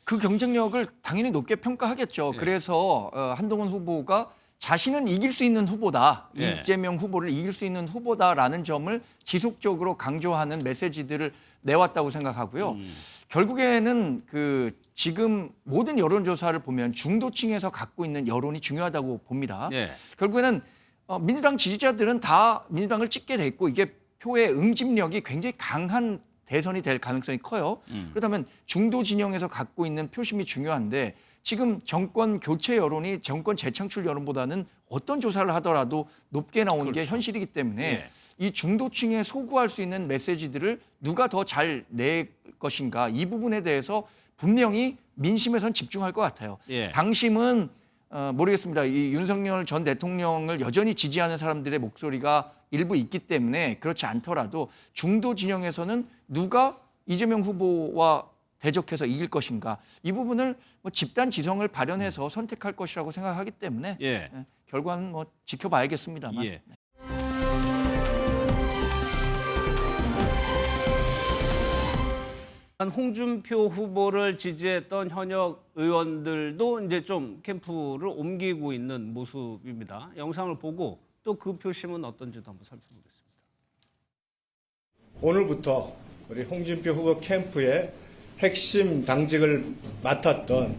그 경쟁력을 당연히 높게 평가하겠죠. 그래서 한동훈 후보가 자신은 이길 수 있는 후보다. 이재명 후보를 이길 수 있는 후보다라는 점을 지속적으로 강조하는 메시지들을 내왔다고 생각하고요. 결국에는 그 지금 모든 여론조사를 보면 중도층에서 갖고 있는 여론이 중요하다고 봅니다. 결국에는 민주당 지지자들은 다 민주당을 찍게 돼 있고 이게 표의 응집력이 굉장히 강한 대선이 될 가능성이 커요. 그렇다면 중도 진영에서 갖고 있는 표심이 중요한데 지금 정권 교체 여론이 정권 재창출 여론보다는 어떤 조사를 하더라도 높게 나오는 게 현실이기 때문에 이 중도층에 소구할 수 있는 메시지들을 누가 더 잘 낼 것인가 이 부분에 대해서 분명히 민심에선 집중할 것 같아요. 당심은 모르겠습니다. 이 윤석열 전 대통령을 여전히 지지하는 사람들의 목소리가 일부 있기 때문에 그렇지 않더라도 중도 진영에서는 누가 이재명 후보와 대적해서 이길 것인가 이 부분을 뭐 집단 지성을 발현해서 선택할 것이라고 생각하기 때문에 결과는 뭐 지켜봐야겠습니다만. 홍준표 후보를 지지했던 현역 의원들도 이제 좀 캠프를 옮기고 있는 모습입니다. 영상을 보고 또 그 표심은 어떤지도 한번 살펴보겠습니다. 오늘부터 우리 홍준표 후보 캠프에 핵심 당직을 맡았던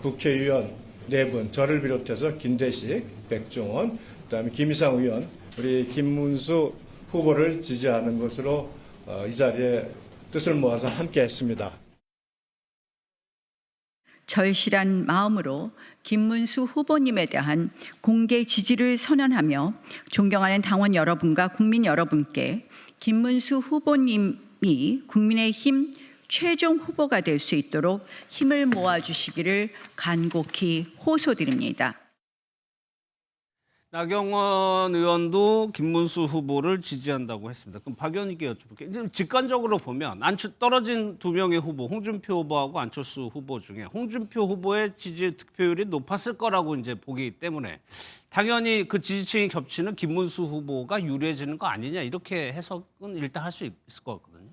국회의원 4분, 저를 비롯해서 김대식, 백종원, 그다음에 김희상 의원, 우리 김문수 후보를 지지하는 것으로 이 자리에 뜻을 모아서 함께했습니다. 절실한 마음으로 김문수 후보님에 대한 공개 지지를 선언하며 존경하는 당원 여러분과 국민 여러분께 김문수 후보님이 국민의힘 최종 후보가 될 수 있도록 힘을 모아주시기를 간곡히 호소드립니다. 나경원 의원도 김문수 후보를 지지한다고 했습니다. 그럼 박 의원님께 여쭤볼게요. 직관적으로 보면 떨어진 2명의 후보, 홍준표 후보하고 안철수 후보 중에 홍준표 후보의 지지 득표율이 높았을 거라고 이제 보기 때문에 당연히 그 지지층이 겹치는 김문수 후보가 유리해지는 거 아니냐 이렇게 해석은 일단 할 수 있을 것 같거든요.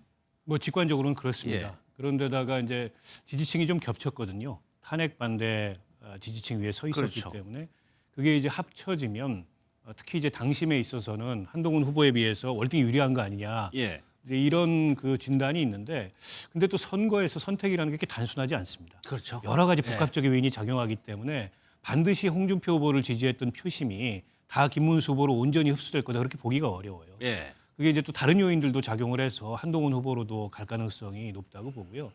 뭐 직관적으로는 그렇습니다. 예. 그런데다가 이제 지지층이 좀 겹쳤거든요. 탄핵 반대 지지층 위에 서 있었기 그렇죠. 때문에 그게 이제 합쳐지면 특히 이제 당심에 있어서는 한동훈 후보에 비해서 월등히 유리한 거 아니냐. 예. 이제 이런 그 진단이 있는데 근데 또 선거에서 선택이라는 게 이렇게 단순하지 않습니다. 그렇죠. 여러 가지 복합적인 요인이 작용하기 때문에 반드시 홍준표 후보를 지지했던 표심이 다 김문수 후보로 온전히 흡수될 거다 그렇게 보기가 어려워요. 예. 그게 이제 또 다른 요인들도 작용을 해서 한동훈 후보로도 갈 가능성이 높다고 보고요.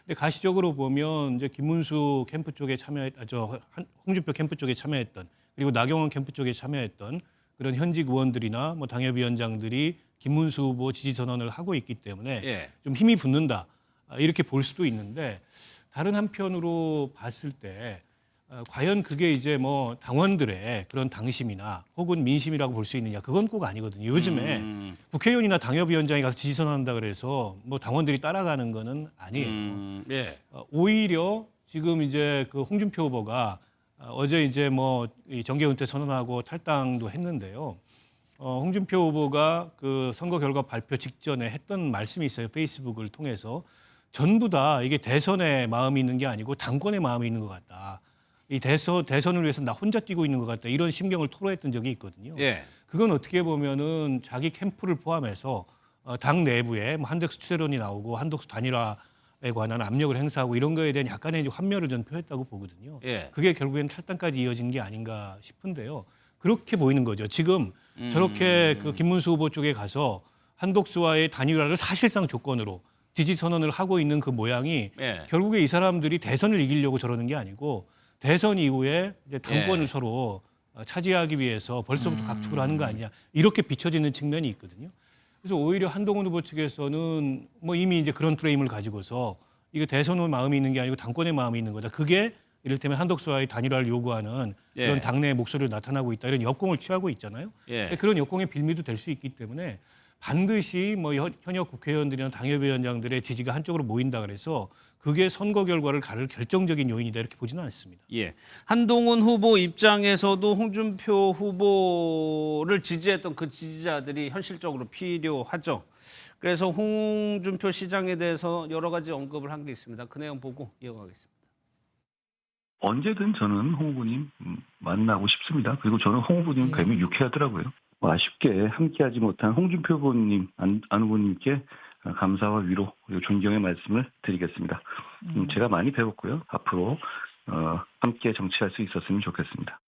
근데 가시적으로 보면 이제 김문수 캠프 쪽에 홍준표 캠프 쪽에 참여했던 그리고 나경원 캠프 쪽에 참여했던 그런 현직 의원들이나 뭐 당협위원장들이 김문수 후보 지지 선언을 하고 있기 때문에 예. 좀 힘이 붙는다 이렇게 볼 수도 있는데 다른 한편으로 봤을 때 과연 그게 이제 뭐 당원들의 그런 당심이나 혹은 민심이라고 볼 수 있느냐 그건 꼭 아니거든요. 요즘에 국회의원이나 당협위원장이 가서 지지 선언한다 그래서 뭐 당원들이 따라가는 거는 아니에요. 예. 오히려 지금 이제 그 홍준표 후보가 어제 이제 뭐 정계 은퇴 선언하고 탈당도 했는데요. 홍준표 후보가 그 선거 결과 발표 직전에 했던 말씀이 있어요. 페이스북을 통해서 전부 다 이게 대선에 마음이 있는 게 아니고 당권에 마음이 있는 것 같다. 이 대선을 위해서 나 혼자 뛰고 있는 것 같다. 이런 심경을 토로했던 적이 있거든요. 예. 그건 어떻게 보면은 자기 캠프를 포함해서 당 내부에 뭐 한덕수 추세론이 나오고 한덕수 단일화에 관한 압력을 행사하고 이런 거에 대한 약간의 환멸을 전 표했다고 보거든요. 예. 그게 결국엔 탈당까지 이어진 게 아닌가 싶은데요. 그렇게 보이는 거죠. 지금 저렇게 그 김문수 후보 쪽에 가서 한덕수와의 단일화를 사실상 조건으로 지지 선언을 하고 있는 그 모양이 예. 결국에 이 사람들이 대선을 이기려고 저러는 게 아니고 대선 이후에 이제 당권을 예. 서로 차지하기 위해서 벌써부터 각축을 하는 거 아니냐 이렇게 비춰지는 측면이 있거든요. 그래서 오히려 한동훈 후보 측에서는 뭐 이미 이제 그런 프레임을 가지고서 이게 대선의 마음이 있는 게 아니고 당권의 마음이 있는 거다. 그게 이를테면 한덕수와의 단일화를 요구하는 예. 그런 당내의 목소리를 나타나고 있다. 이런 역공을 취하고 있잖아요. 예. 그런 역공의 빌미도 될 수 있기 때문에 반드시 뭐 현역 국회의원들이나 당협위원장들의 지지가 한쪽으로 모인다 그래서 그게 선거 결과를 가를 결정적인 요인이다 이렇게 보지는 않습니다. 예. 한동훈 후보 입장에서도 홍준표 후보를 지지했던 그 지지자들이 현실적으로 필요하죠. 그래서 홍준표 시장에 대해서 여러 가지 언급을 한 게 있습니다. 그 내용 보고 이어가겠습니다. 언제든 저는 홍 후보님 만나고 싶습니다. 그리고 저는 홍 후보님 뵈면 유쾌하더라고요. 아쉽게 함께하지 못한 홍준표 후보님, 안 후보님께 감사와 위로 그리고 존경의 말씀을 드리겠습니다. 제가 많이 배웠고요. 앞으로 함께 정치할 수 있었으면 좋겠습니다.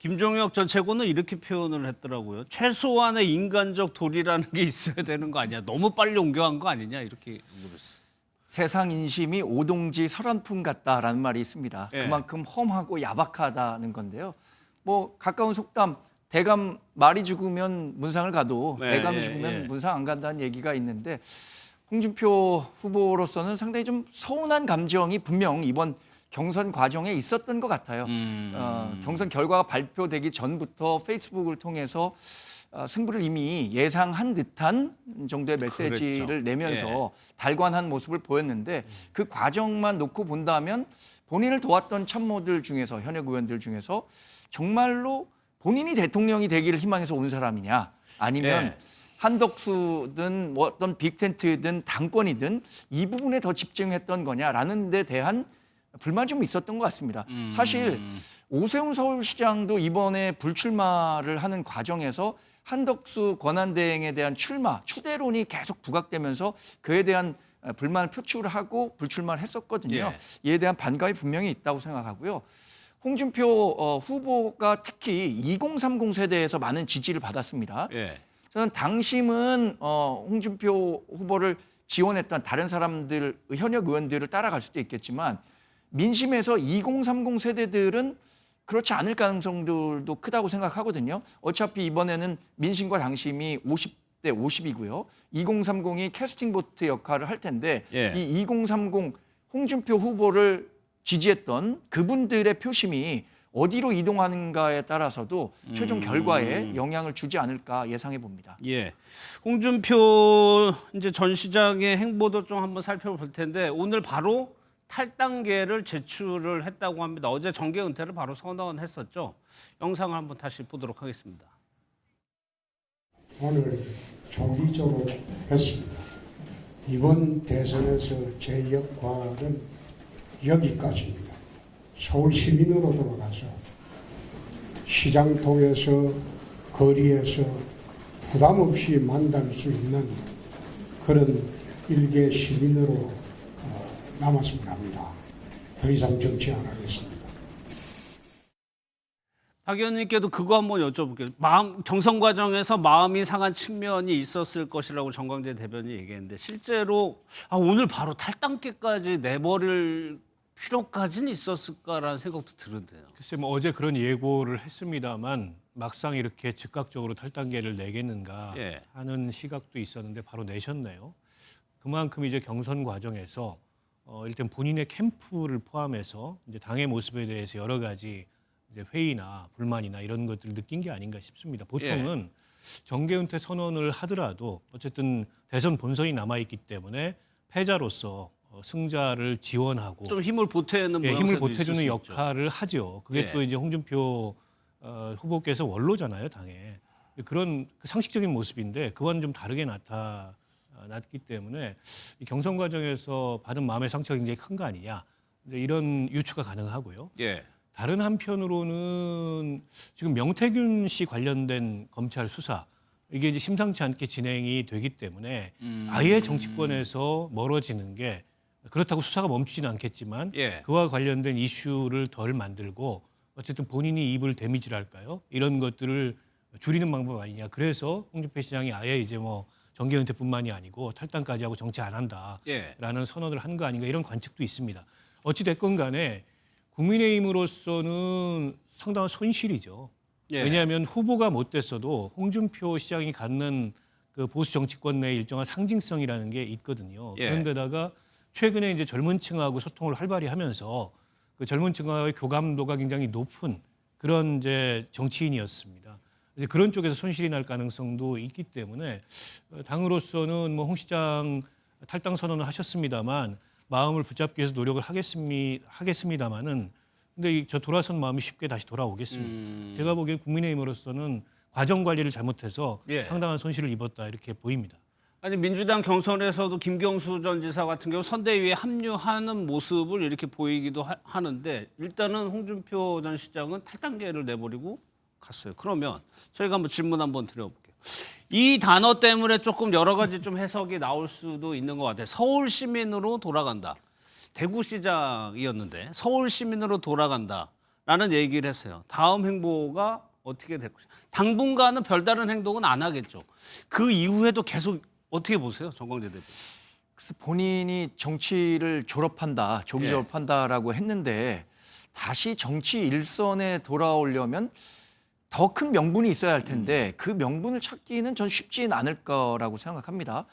김종혁 전 최고는 이렇게 표현을 했더라고요. 최소한의 인간적 도리라는 게 있어야 되는 거 아니야. 너무 빨리 옮겨간 거 아니냐 이렇게 물었어요. 세상 인심이 오동지 설한풍 같다라는 말이 있습니다. 예. 그만큼 험하고 야박하다는 건데요. 뭐 가까운 속담 대감 말이 죽으면 문상을 가도 네, 대감이 예, 죽으면 예. 문상 안 간다는 얘기가 있는데 홍준표 후보로서는 상당히 좀 서운한 감정이 분명 이번 경선 과정에 있었던 것 같아요. 경선 결과가 발표되기 전부터 페이스북을 통해서 승부를 이미 예상한 듯한 정도의 메시지를 그랬죠. 내면서 달관한 모습을 보였는데 그 과정만 놓고 본다면 본인을 도왔던 참모들 중에서 현역 의원들 중에서 정말로 본인이 대통령이 되기를 희망해서 온 사람이냐 아니면 예. 한덕수든 뭐 어떤 빅텐트든 당권이든 이 부분에 더 집중했던 거냐라는 데 대한 불만이 좀 있었던 것 같습니다. 사실 오세훈 서울시장도 이번에 불출마를 하는 과정에서 한덕수 권한대행에 대한 출마, 추대론이 계속 부각되면서 그에 대한 불만을 표출하고 불출마를 했었거든요. 예. 이에 대한 반감이 분명히 있다고 생각하고요. 홍준표 후보가 특히 2030 세대에서 많은 지지를 받았습니다. 예. 저는 당심은 홍준표 후보를 지원했던 다른 사람들, 현역 의원들을 따라갈 수도 있겠지만 민심에서 2030 세대들은 그렇지 않을 가능성들도 크다고 생각하거든요. 어차피 이번에는 민심과 당심이 50대 50이고요. 2030이 캐스팅 보트 역할을 할 텐데 예. 이 2030 홍준표 후보를 지지했던 그분들의 표심이 어디로 이동하는가에 따라서도 최종 결과에 영향을 주지 않을까 예상해 봅니다. 예. 홍준표 이제 전 시장의 행보도 좀 한번 살펴볼 텐데 오늘 바로 탈당계를 제출을 했다고 합니다. 어제 정계 은퇴를 바로 선언했었죠. 영상을 한번 다시 보도록 하겠습니다. 오늘 정기적으로 했습니다. 이번 대선에서 제 역할은 여기까지입니다. 서울 시민으로 돌아가서 시장통에서 거리에서 부담 없이 만날 수 있는 그런 일개 시민으로 남았으면 합니다. 더 이상 정치 안 하겠습니다. 박 의원님께도 그거 한번 여쭤볼게요. 경선 과정에서 마음이 상한 측면이 있었을 것이라고 정광재 대변인이 얘기했는데 실제로 오늘 바로 탈당계까지 내버릴 필요까지는 있었을까라는 생각도 드는데요. 글쎄 뭐 어제 그런 예고를 했습니다만 막상 이렇게 즉각적으로 탈당계를 내겠는가 예. 하는 시각도 있었는데 바로 내셨네요. 그만큼 이제 경선 과정에서 일단 본인의 캠프를 포함해서 이제 당의 모습에 대해서 여러 가지 이제 회의나 불만이나 이런 것들을 느낀 게 아닌가 싶습니다. 보통은 정계 은퇴 선언을 하더라도 어쨌든 대선 본선이 남아 있기 때문에 패자로서 승자를 지원하고 좀 힘을 보태는 힘을 보태주는 역할을 하죠. 그게 또 이제 홍준표 후보께서 원로잖아요, 당에. 그런 상식적인 모습인데 그와는 좀 다르게 나타났기 때문에 이 경선 과정에서 받은 마음의 상처가 굉장히 큰 거 아니냐. 이런 유추가 가능하고요. 예. 다른 한편으로는 지금 명태균 씨 관련된 검찰 수사 이게 이제 심상치 않게 진행이 되기 때문에 아예 정치권에서 멀어지는 게 그렇다고 수사가 멈추지는 않겠지만 그와 관련된 이슈를 덜 만들고 어쨌든 본인이 입을 데미지랄까요? 이런 것들을 줄이는 방법 아니냐. 그래서 홍준표 시장이 아예 이제 뭐 정계 은퇴뿐만이 아니고 탈당까지 하고 정치 안 한다라는 선언을 한 거 아닌가 이런 관측도 있습니다. 어찌 됐건 간에 국민의힘으로서는 상당한 손실이죠. 왜냐하면 후보가 못 됐어도 홍준표 시장이 갖는 그 보수 정치권 내 일정한 상징성이라는 게 있거든요. 그런데다가 최근에 이제 젊은 층하고 소통을 활발히 하면서 그 젊은 층과의 교감도가 굉장히 높은 그런 이제 정치인이었습니다. 이제 그런 쪽에서 손실이 날 가능성도 있기 때문에 당으로서는 뭐 홍 시장 탈당 선언을 하셨습니다만 마음을 붙잡기 위해서 노력을 하겠습니다만은 근데 저 돌아선 마음이 쉽게 다시 돌아오겠습니다. 제가 보기엔 국민의힘으로서는 과정 관리를 잘못해서 상당한 손실을 입었다 이렇게 보입니다. 아니 민주당 경선에서도 김경수 전 지사 같은 경우 선대위에 합류하는 모습을 이렇게 보이기도 하는데 일단은 홍준표 전 시장은 탈당계를 내버리고 갔어요. 그러면 저희가 한번 질문 한번 드려볼게요. 이 단어 때문에 조금 여러 가지 좀 해석이 나올 수도 있는 것 같아요. 서울 시민으로 돌아간다. 대구시장이었는데 서울 시민으로 돌아간다라는 얘기를 했어요. 다음 행보가 어떻게 될 것인가. 당분간은 별다른 행동은 안 하겠죠. 그 이후에도 계속 어떻게 보세요, 정광재 대표? 그래서 본인이 정치를 졸업한다, 조기 졸업한다라고 했는데 다시 정치 일선에 돌아오려면 더 큰 명분이 있어야 할 텐데 그 명분을 찾기는 전 쉽지는 않을 거라고 생각합니다.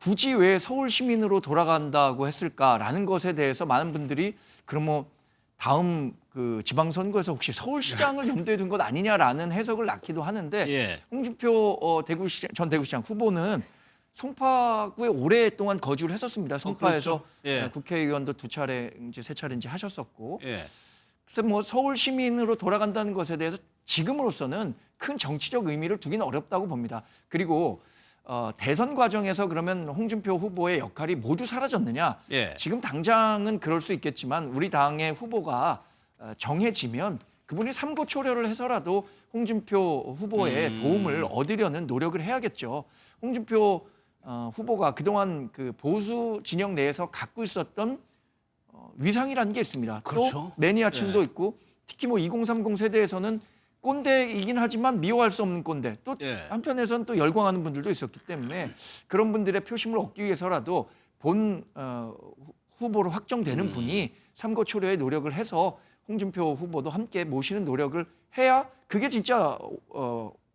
굳이 왜 서울 시민으로 돌아간다고 했을까라는 것에 대해서 많은 분들이 그럼 뭐 다음 그 지방선거에서 혹시 서울시장을 염두에 둔 것 아니냐라는 해석을 낳기도 하는데 홍준표 전 대구시장 후보는 송파구에 오랫동안 거주를 했었습니다. 송파에서 그렇죠. 국회의원도 2차례인지 3차례인지 하셨었고 그래서 뭐 서울 시민으로 돌아간다는 것에 대해서 지금으로서는 큰 정치적 의미를 두기는 어렵다고 봅니다. 그리고 대선 과정에서 그러면 홍준표 후보의 역할이 모두 사라졌느냐? 지금 당장은 그럴 수 있겠지만 우리 당의 후보가 정해지면 그분이 삼고초려를 해서라도 홍준표 후보의 도움을 얻으려는 노력을 해야겠죠. 홍준표 후보가 그동안 그 보수 진영 내에서 갖고 있었던 위상이라는 게 있습니다. 그렇죠. 또 매니아층도 네. 있고 특히 뭐 2030 세대에서는 꼰대이긴 하지만 미워할 수 없는 꼰대. 또 예. 한편에서는 또 열광하는 분들도 있었기 때문에 그런 분들의 표심을 얻기 위해서라도 본 후보로 확정되는 분이 삼고초려의 노력을 해서 홍준표 후보도 함께 모시는 노력을 해야 그게 진짜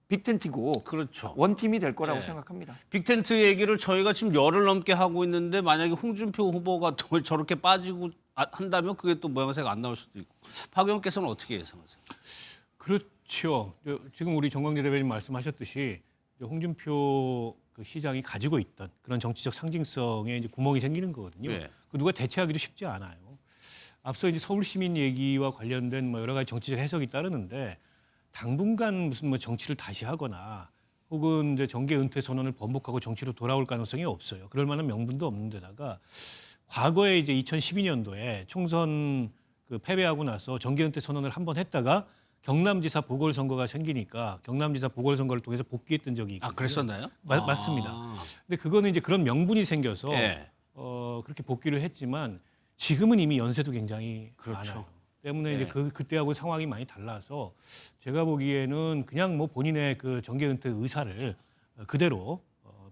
빅텐트고 그렇죠. 원팀이 될 거라고 예. 생각합니다. 빅텐트 얘기를 저희가 지금 열흘 넘게 하고 있는데 만약에 홍준표 후보가 또 저렇게 빠지고 한다면 그게 또 모양새가 안 나올 수도 있고. 박 의원께서는 어떻게 예상하세요? 그렇죠. 지금 우리 정광재 대변인 말씀하셨듯이 홍준표 그 시장이 가지고 있던 그런 정치적 상징성에 이제 구멍이 생기는 거거든요. 네. 그 누가 대체하기도 쉽지 않아요. 앞서 이제 서울 시민 얘기와 관련된 뭐 여러 가지 정치적 해석이 따르는데 당분간 무슨 뭐 정치를 다시 하거나 혹은 이제 정계 은퇴 선언을 번복하고 정치로 돌아올 가능성이 없어요. 그럴 만한 명분도 없는 데다가 과거에 이제 2012년도에 총선 그 패배하고 나서 정계 은퇴 선언을 한 번 했다가 경남지사 보궐선거가 생기니까 경남지사 보궐선거를 통해서 복귀했던 적이 있거든요. 그랬었나요? 맞습니다. 근데 그거는 이제 그런 명분이 생겨서 예. 그렇게 복귀를 했지만 지금은 이미 연세도 굉장히 그렇죠. 많아요. 때문에 예. 이제 그때하고 상황이 많이 달라서 제가 보기에는 그냥 뭐 본인의 그 정계 은퇴 의사를 그대로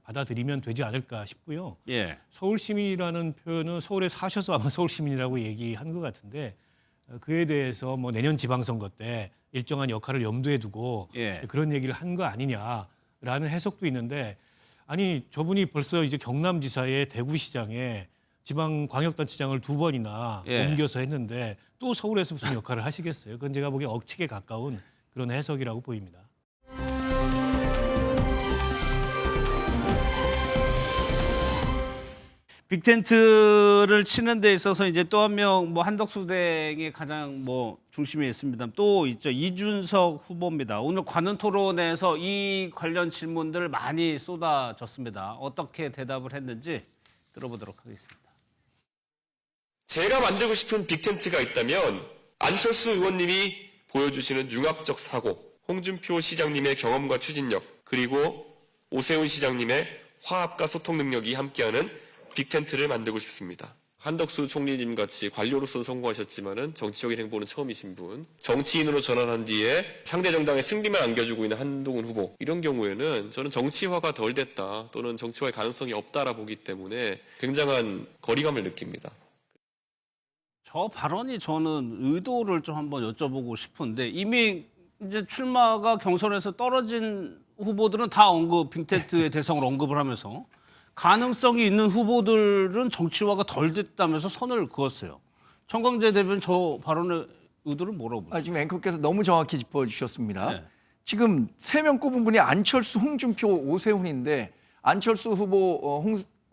받아들이면 되지 않을까 싶고요. 예. 서울 시민이라는 표현은 서울에 사셔서 아마 서울 시민이라고 얘기한 것 같은데 그에 대해서 뭐 내년 지방선거 때 일정한 역할을 염두에 두고 예. 그런 얘기를 한 거 아니냐라는 해석도 있는데 아니 저분이 벌써 이제 경남지사에 대구시장에 지방광역단체장을 2번이나 예. 옮겨서 했는데 또 서울에서 무슨 역할을 하시겠어요? 그건 제가 보기엔 억측에 가까운 그런 해석이라고 보입니다. 빅텐트를 치는 데 있어서 이제 또 한 명 뭐 한덕수 대행이 가장 뭐 중심에 있습니다. 또 있죠. 이준석 후보입니다. 오늘 관훈 토론에서 이 관련 질문들 많이 쏟아졌습니다. 어떻게 대답을 했는지 들어보도록 하겠습니다. 제가 만들고 싶은 빅텐트가 있다면 안철수 의원님이 보여주시는 융합적 사고, 홍준표 시장님의 경험과 추진력, 그리고 오세훈 시장님의 화합과 소통 능력이 함께하는 빅텐트를 만들고 싶습니다. 한덕수 총리님 같이 관료로서 성공하셨지만은 정치적인 행보는 처음이신 분, 정치인으로 전환한 뒤에 상대 정당의 승리만 안겨주고 있는 한동훈 후보, 이런 경우에는 저는 정치화가 덜 됐다 또는 정치화의 가능성이 없다라 보기 때문에 굉장한 거리감을 느낍니다. 저 발언이 저는 의도를 좀 한번 여쭤보고 싶은데 이미 이제 출마가 경선에서 떨어진 후보들은 다 빅텐트의 대상으로 언급을 하면서 가능성이 있는 후보들은 정치화가 덜 됐다면서 선을 그었어요. 정광재 대변인 저 발언의 의도를 뭐라고 보세요? 지금 앵커께서 너무 정확히 짚어주셨습니다. 네. 지금 3명 꼽은 분이 안철수, 홍준표, 오세훈인데 안철수 후보,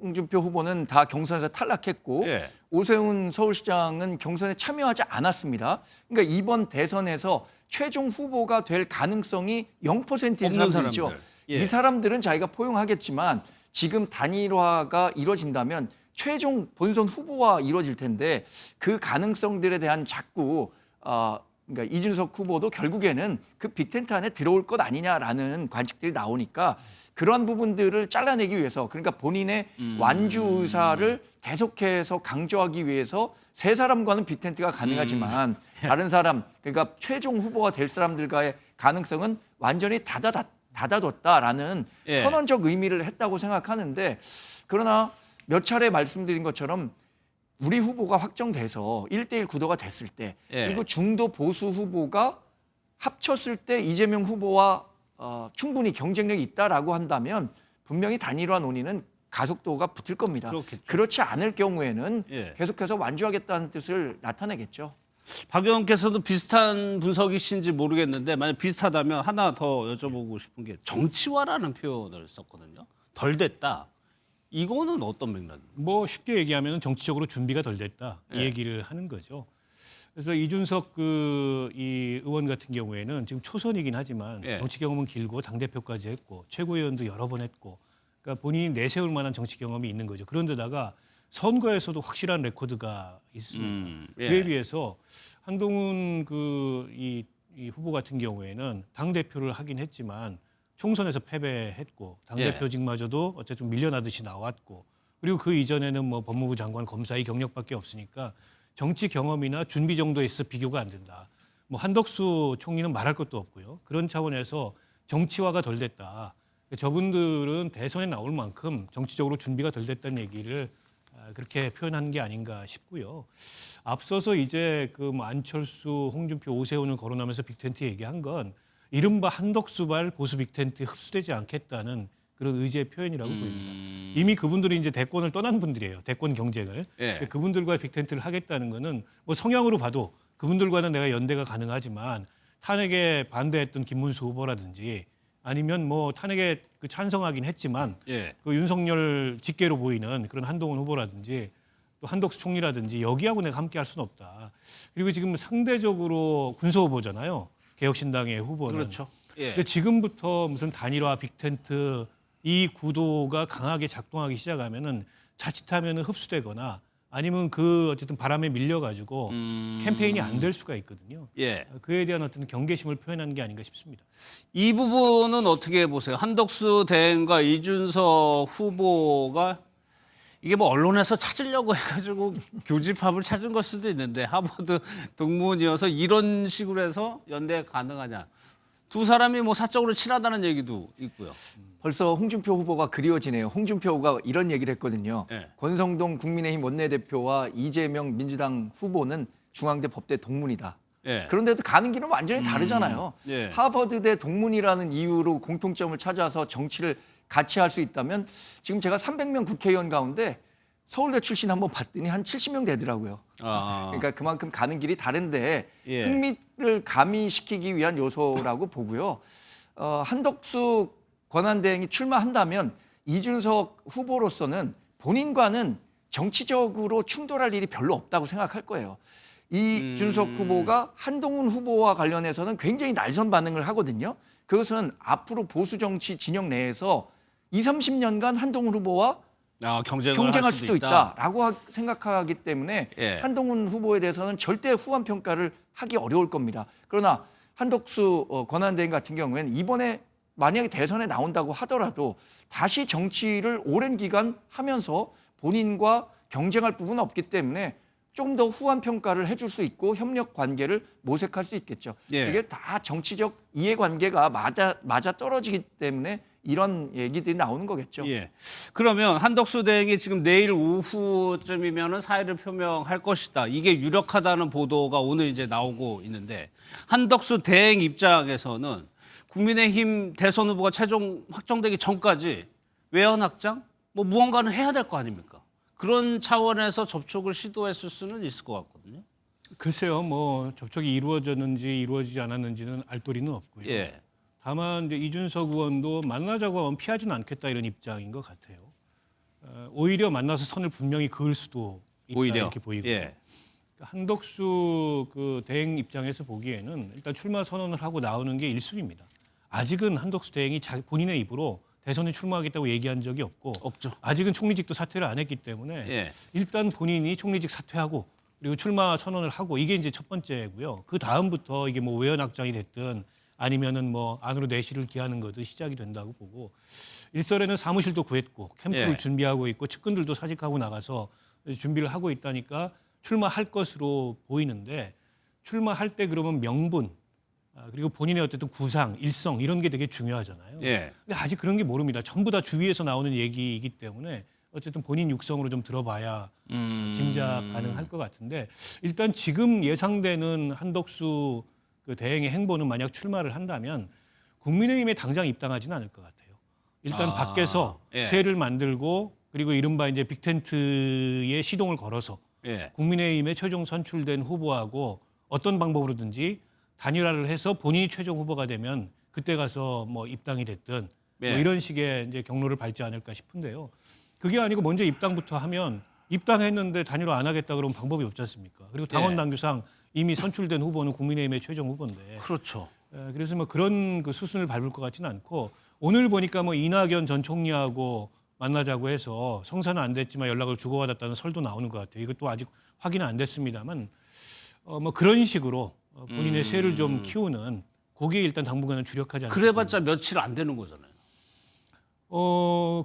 홍준표 후보는 다 경선에서 탈락했고 예. 오세훈 서울시장은 경선에 참여하지 않았습니다. 그러니까 이번 대선에서 최종 후보가 될 가능성이 0%인 없는 사람들이죠. 사람들. 예. 이 사람들은 자기가 포용하겠지만 지금 단일화가 이루어진다면 최종 본선 후보와 이루어질 텐데 그 가능성들에 대한 자꾸 그러니까 이준석 후보도 결국에는 그 빅텐트 안에 들어올 것 아니냐라는 관측들이 나오니까 그러한 부분들을 잘라내기 위해서 그러니까 본인의 완주 의사를 계속해서 강조하기 위해서 세 사람과는 빅텐트가 가능하지만 다른 사람 그러니까 최종 후보가 될 사람들과의 가능성은 완전히 닫아뒀다라는 예. 선언적 의미를 했다고 생각하는데 그러나 몇 차례 말씀드린 것처럼 우리 후보가 확정돼서 1대1 구도가 됐을 때 예. 그리고 중도 보수 후보가 합쳤을 때 이재명 후보와 충분히 경쟁력이 있다라고 한다면 분명히 단일화 논의는 가속도가 붙을 겁니다. 그렇겠죠. 그렇지 않을 경우에는 예. 계속해서 완주하겠다는 뜻을 나타내겠죠. 박 의원께서도 비슷한 분석이신지 모르겠는데 만약 비슷하다면 하나 더 여쭤보고 싶은 게 정치화라는 표현을 썼거든요. 덜 됐다. 이거는 어떤 맥락입니까? 뭐 쉽게 얘기하면 정치적으로 준비가 덜 됐다 이 예. 얘기를 하는 거죠. 그래서 이준석 이 의원 같은 경우에는 지금 초선이긴 하지만 예. 정치 경험은 길고 당 대표까지 했고 최고위원도 여러 번 했고 그러니까 본인이 내세울 만한 정치 경험이 있는 거죠. 그런데다가 선거에서도 확실한 레코드가 있습니다. 예. 그에 비해서 한동훈 이 후보 같은 경우에는 당 대표를 하긴 했지만 총선에서 패배했고 당대표직마저도 어쨌든 밀려나듯이 나왔고 그리고 그 이전에는 뭐 법무부 장관 검사의 경력밖에 없으니까 정치 경험이나 준비 정도에 있어 비교가 안 된다. 뭐 한덕수 총리는 말할 것도 없고요. 그런 차원에서 정치화가 덜 됐다. 저분들은 대선에 나올 만큼 정치적으로 준비가 덜 됐다는 얘기를 그렇게 표현한 게 아닌가 싶고요. 앞서서 이제 그 뭐 안철수, 홍준표, 오세훈을 거론하면서 빅텐트 얘기한 건 이른바 한덕수발 보수 빅텐트에 흡수되지 않겠다는 그런 의지의 표현이라고 보입니다. 이미 그분들이 이제 대권을 떠난 분들이에요. 대권 경쟁을. 그분들과 빅텐트를 하겠다는 거는 뭐 성향으로 봐도 그분들과는 내가 연대가 가능하지만 탄핵에 반대했던 김문수 후보라든지 아니면 뭐 탄핵에 그 찬성하긴 했지만 그 윤석열 직계로 보이는 그런 한동훈 후보라든지 또 한덕수 총리라든지 여기하고 내가 함께 할 수는 없다. 그리고 지금 상대적으로 군소 후보잖아요. 개혁신당의 후보는. 그렇죠. 근데 지금부터 무슨 단일화 빅텐트 이 구도가 강하게 작동하기 시작하면은 자칫하면은 흡수되거나 아니면 그 어쨌든 바람에 밀려가지고 캠페인이 안 될 수가 있거든요. 그에 대한 어떤 경계심을 표현한 게 아닌가 싶습니다. 이 부분은 어떻게 보세요? 한덕수 대행과 이준석 후보가 이게 뭐 언론에서 찾으려고 해가지고 교집합을 찾은 걸 수도 있는데 하버드 동문이어서 이런 식으로 해서 연대 가능하냐? 두 사람이 뭐 사적으로 친하다는 얘기도 있고요. 벌써 홍준표 후보가 그리워지네요. 홍준표 후보가 이런 얘기를 했거든요. 권성동 국민의힘 원내대표와 이재명 민주당 후보는 중앙대 법대 동문이다. 그런데도 가는 길은 완전히 다르잖아요. 하버드대 동문이라는 이유로 공통점을 찾아서 정치를 같이 할 수 있다면 지금 제가 300명 국회의원 가운데 서울대 출신 한번 봤더니 한 70명 되더라고요. 그러니까 그만큼 가는 길이 다른데 흥미를 가미시키기 위한 요소라고 보고요. 한덕수 권한대행이 출마한다면 이준석 후보로서는 본인과는 정치적으로 충돌할 일이 별로 없다고 생각할 거예요. 이준석 후보가 한동훈 후보와 관련해서는 굉장히 날선 반응을 하거든요. 그것은 앞으로 보수 정치 진영 내에서 20, 30년간 한동훈 후보와 경쟁할 수도 있다라고 생각하기 때문에 한동훈 후보에 대해서는 절대 후한 평가를 하기 어려울 겁니다. 그러나 한덕수 권한대행 같은 경우에는 이번에 만약에 대선에 나온다고 하더라도 다시 정치를 오랜 기간 하면서 본인과 경쟁할 부분은 없기 때문에 좀 더 후한 평가를 해줄 수 있고 협력 관계를 모색할 수 있겠죠. 이게 다 정치적 이해관계가 맞아 떨어지기 때문에 이런 얘기들이 나오는 거겠죠. 그러면 한덕수 대행이 지금 내일 오후쯤이면은 사의를 표명할 것이다. 이게 유력하다는 보도가 오늘 이제 나오고 있는데 한덕수 대행 입장에서는 국민의힘 대선 후보가 최종 확정되기 전까지 외연 확장 뭐 무언가는 해야 될 거 아닙니까? 그런 차원에서 접촉을 시도했을 수는 있을 것 같거든요. 글쎄요, 뭐 접촉이 이루어졌는지 이루어지지 않았는지는 알 도리는 없고요. 다만 이제 이준석 의원도 만나자고 하면 피하지는 않겠다 이런 입장인 것 같아요. 오히려 만나서 선을 분명히 그을 수도 있다 이렇게 보이고. 한덕수 그 대행 입장에서 보기에는 일단 출마 선언을 하고 나오는 게 1순위입니다. 아직은 한덕수 대행이 본인의 입으로 대선에 출마하겠다고 얘기한 적이 없죠. 아직은 총리직도 사퇴를 안 했기 때문에 일단 본인이 총리직 사퇴하고 그리고 출마 선언을 하고 이게 이제 첫 번째고요. 그 다음부터 이게 뭐 외연 확장이 됐든 아니면은 뭐 안으로 내실을 기하는 것도 시작이 된다고 보고 일설에는 사무실도 구했고 캠프를 준비하고 있고 측근들도 사직하고 나가서 준비를 하고 있다니까 출마할 것으로 보이는데 출마할 때 그러면 명분 그리고 본인의 어쨌든 구상, 일성 이런 게 되게 중요하잖아요. 근데 아직 그런 게 모릅니다. 전부 다 주위에서 나오는 얘기이기 때문에 어쨌든 본인 육성으로 좀 들어봐야 짐작 가능할 것 같은데 일단 지금 예상되는 한덕수 그 대행의 행보는 만약 출마를 한다면 국민의힘에 당장 입당하지는 않을 것 같아요. 일단 밖에서 세를 만들고 그리고 이른바 이제 빅텐트의 시동을 걸어서 국민의힘에 최종 선출된 후보하고 어떤 방법으로든지 단일화를 해서 본인이 최종 후보가 되면 그때 가서 뭐 입당이 됐든 뭐 이런 식의 이제 경로를 밟지 않을까 싶은데요. 그게 아니고 먼저 입당부터 하면 입당했는데 단일화 안 하겠다 그러면 방법이 없지 않습니까? 그리고 당원 당규상 이미 선출된 후보는 국민의힘의 최종 후보인데. 그렇죠. 그래서 뭐 그런 그 수순을 밟을 것 같지는 않고 오늘 보니까 뭐 이낙연 전 총리하고 만나자고 해서 성사는 안 됐지만 연락을 주고받았다는 설도 나오는 것 같아요. 이것도 아직 확인은 안 됐습니다만 뭐 그런 식으로 본인의 세를 좀 키우는 거기에 일단 당분간은 주력하지 않을까. 그래봤자 며칠 안 되는 거잖아요.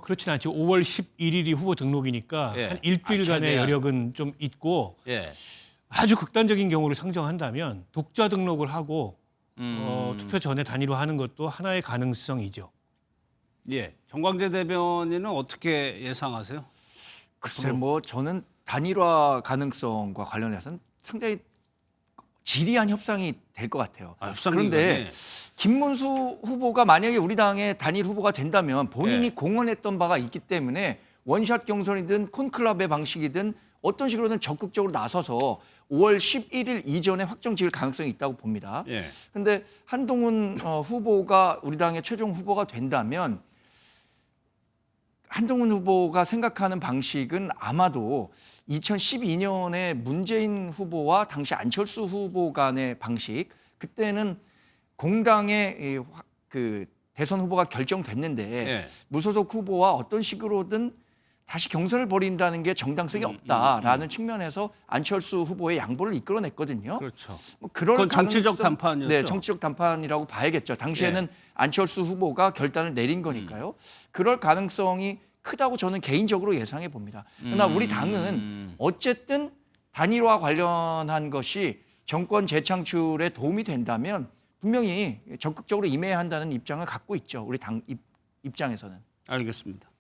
그렇진 않죠. 5월 11일이 후보 등록이니까 예. 한 일주일간의 최대한. 여력은 좀 있고 예. 아주 극단적인 경우를 상정한다면 독자 등록을 하고 투표 전에 단일화 하는 것도 하나의 가능성이죠. 예. 정광재 대변인은 어떻게 예상하세요? 글쎄 뭐 저는 단일화 가능성과 관련해서는 상당히 지리한 협상이 될 것 같아요. 그런데 김문수 후보가 만약에 우리 당의 단일 후보가 된다면 본인이 공언했던 바가 있기 때문에 원샷 경선이든 콘클럽의 방식이든 어떤 식으로든 적극적으로 나서서 5월 11일 이전에 확정 지을 가능성이 있다고 봅니다. 그런데 한동훈 후보가 우리 당의 최종 후보가 된다면 한동훈 후보가 생각하는 방식은 아마도 2012년에 문재인 후보와 당시 안철수 후보 간의 방식, 그때는 공당의 그 대선 후보가 결정됐는데 무소속 후보와 어떤 식으로든 다시 경선을 벌인다는 게 정당성이 없다라는 측면에서 안철수 후보의 양보를 이끌어냈거든요. 그렇죠. 뭐 그런 그건 정치적 담판이었죠. 네, 정치적 담판이라고 봐야겠죠. 당시에는 안철수 후보가 결단을 내린 거니까요. 그럴 가능성이 크다고 저는 개인적으로 예상해 봅니다. 그러나 우리 당은 어쨌든 단일화 관련한 것이 정권 재창출에 도움이 된다면 분명히 적극적으로 임해야 한다는 입장을 갖고 있죠. 우리 당 입장에서는. 알겠습니다.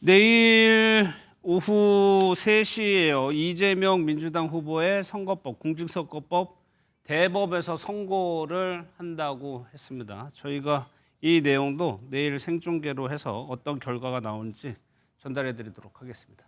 내일 오후 3시에요. 이재명 민주당 후보의 선거법, 공직선거법 대법에서 선고를 한다고 했습니다. 저희가 이 내용도 내일 생중계로 해서 어떤 결과가 나오는지 전달해 드리도록 하겠습니다.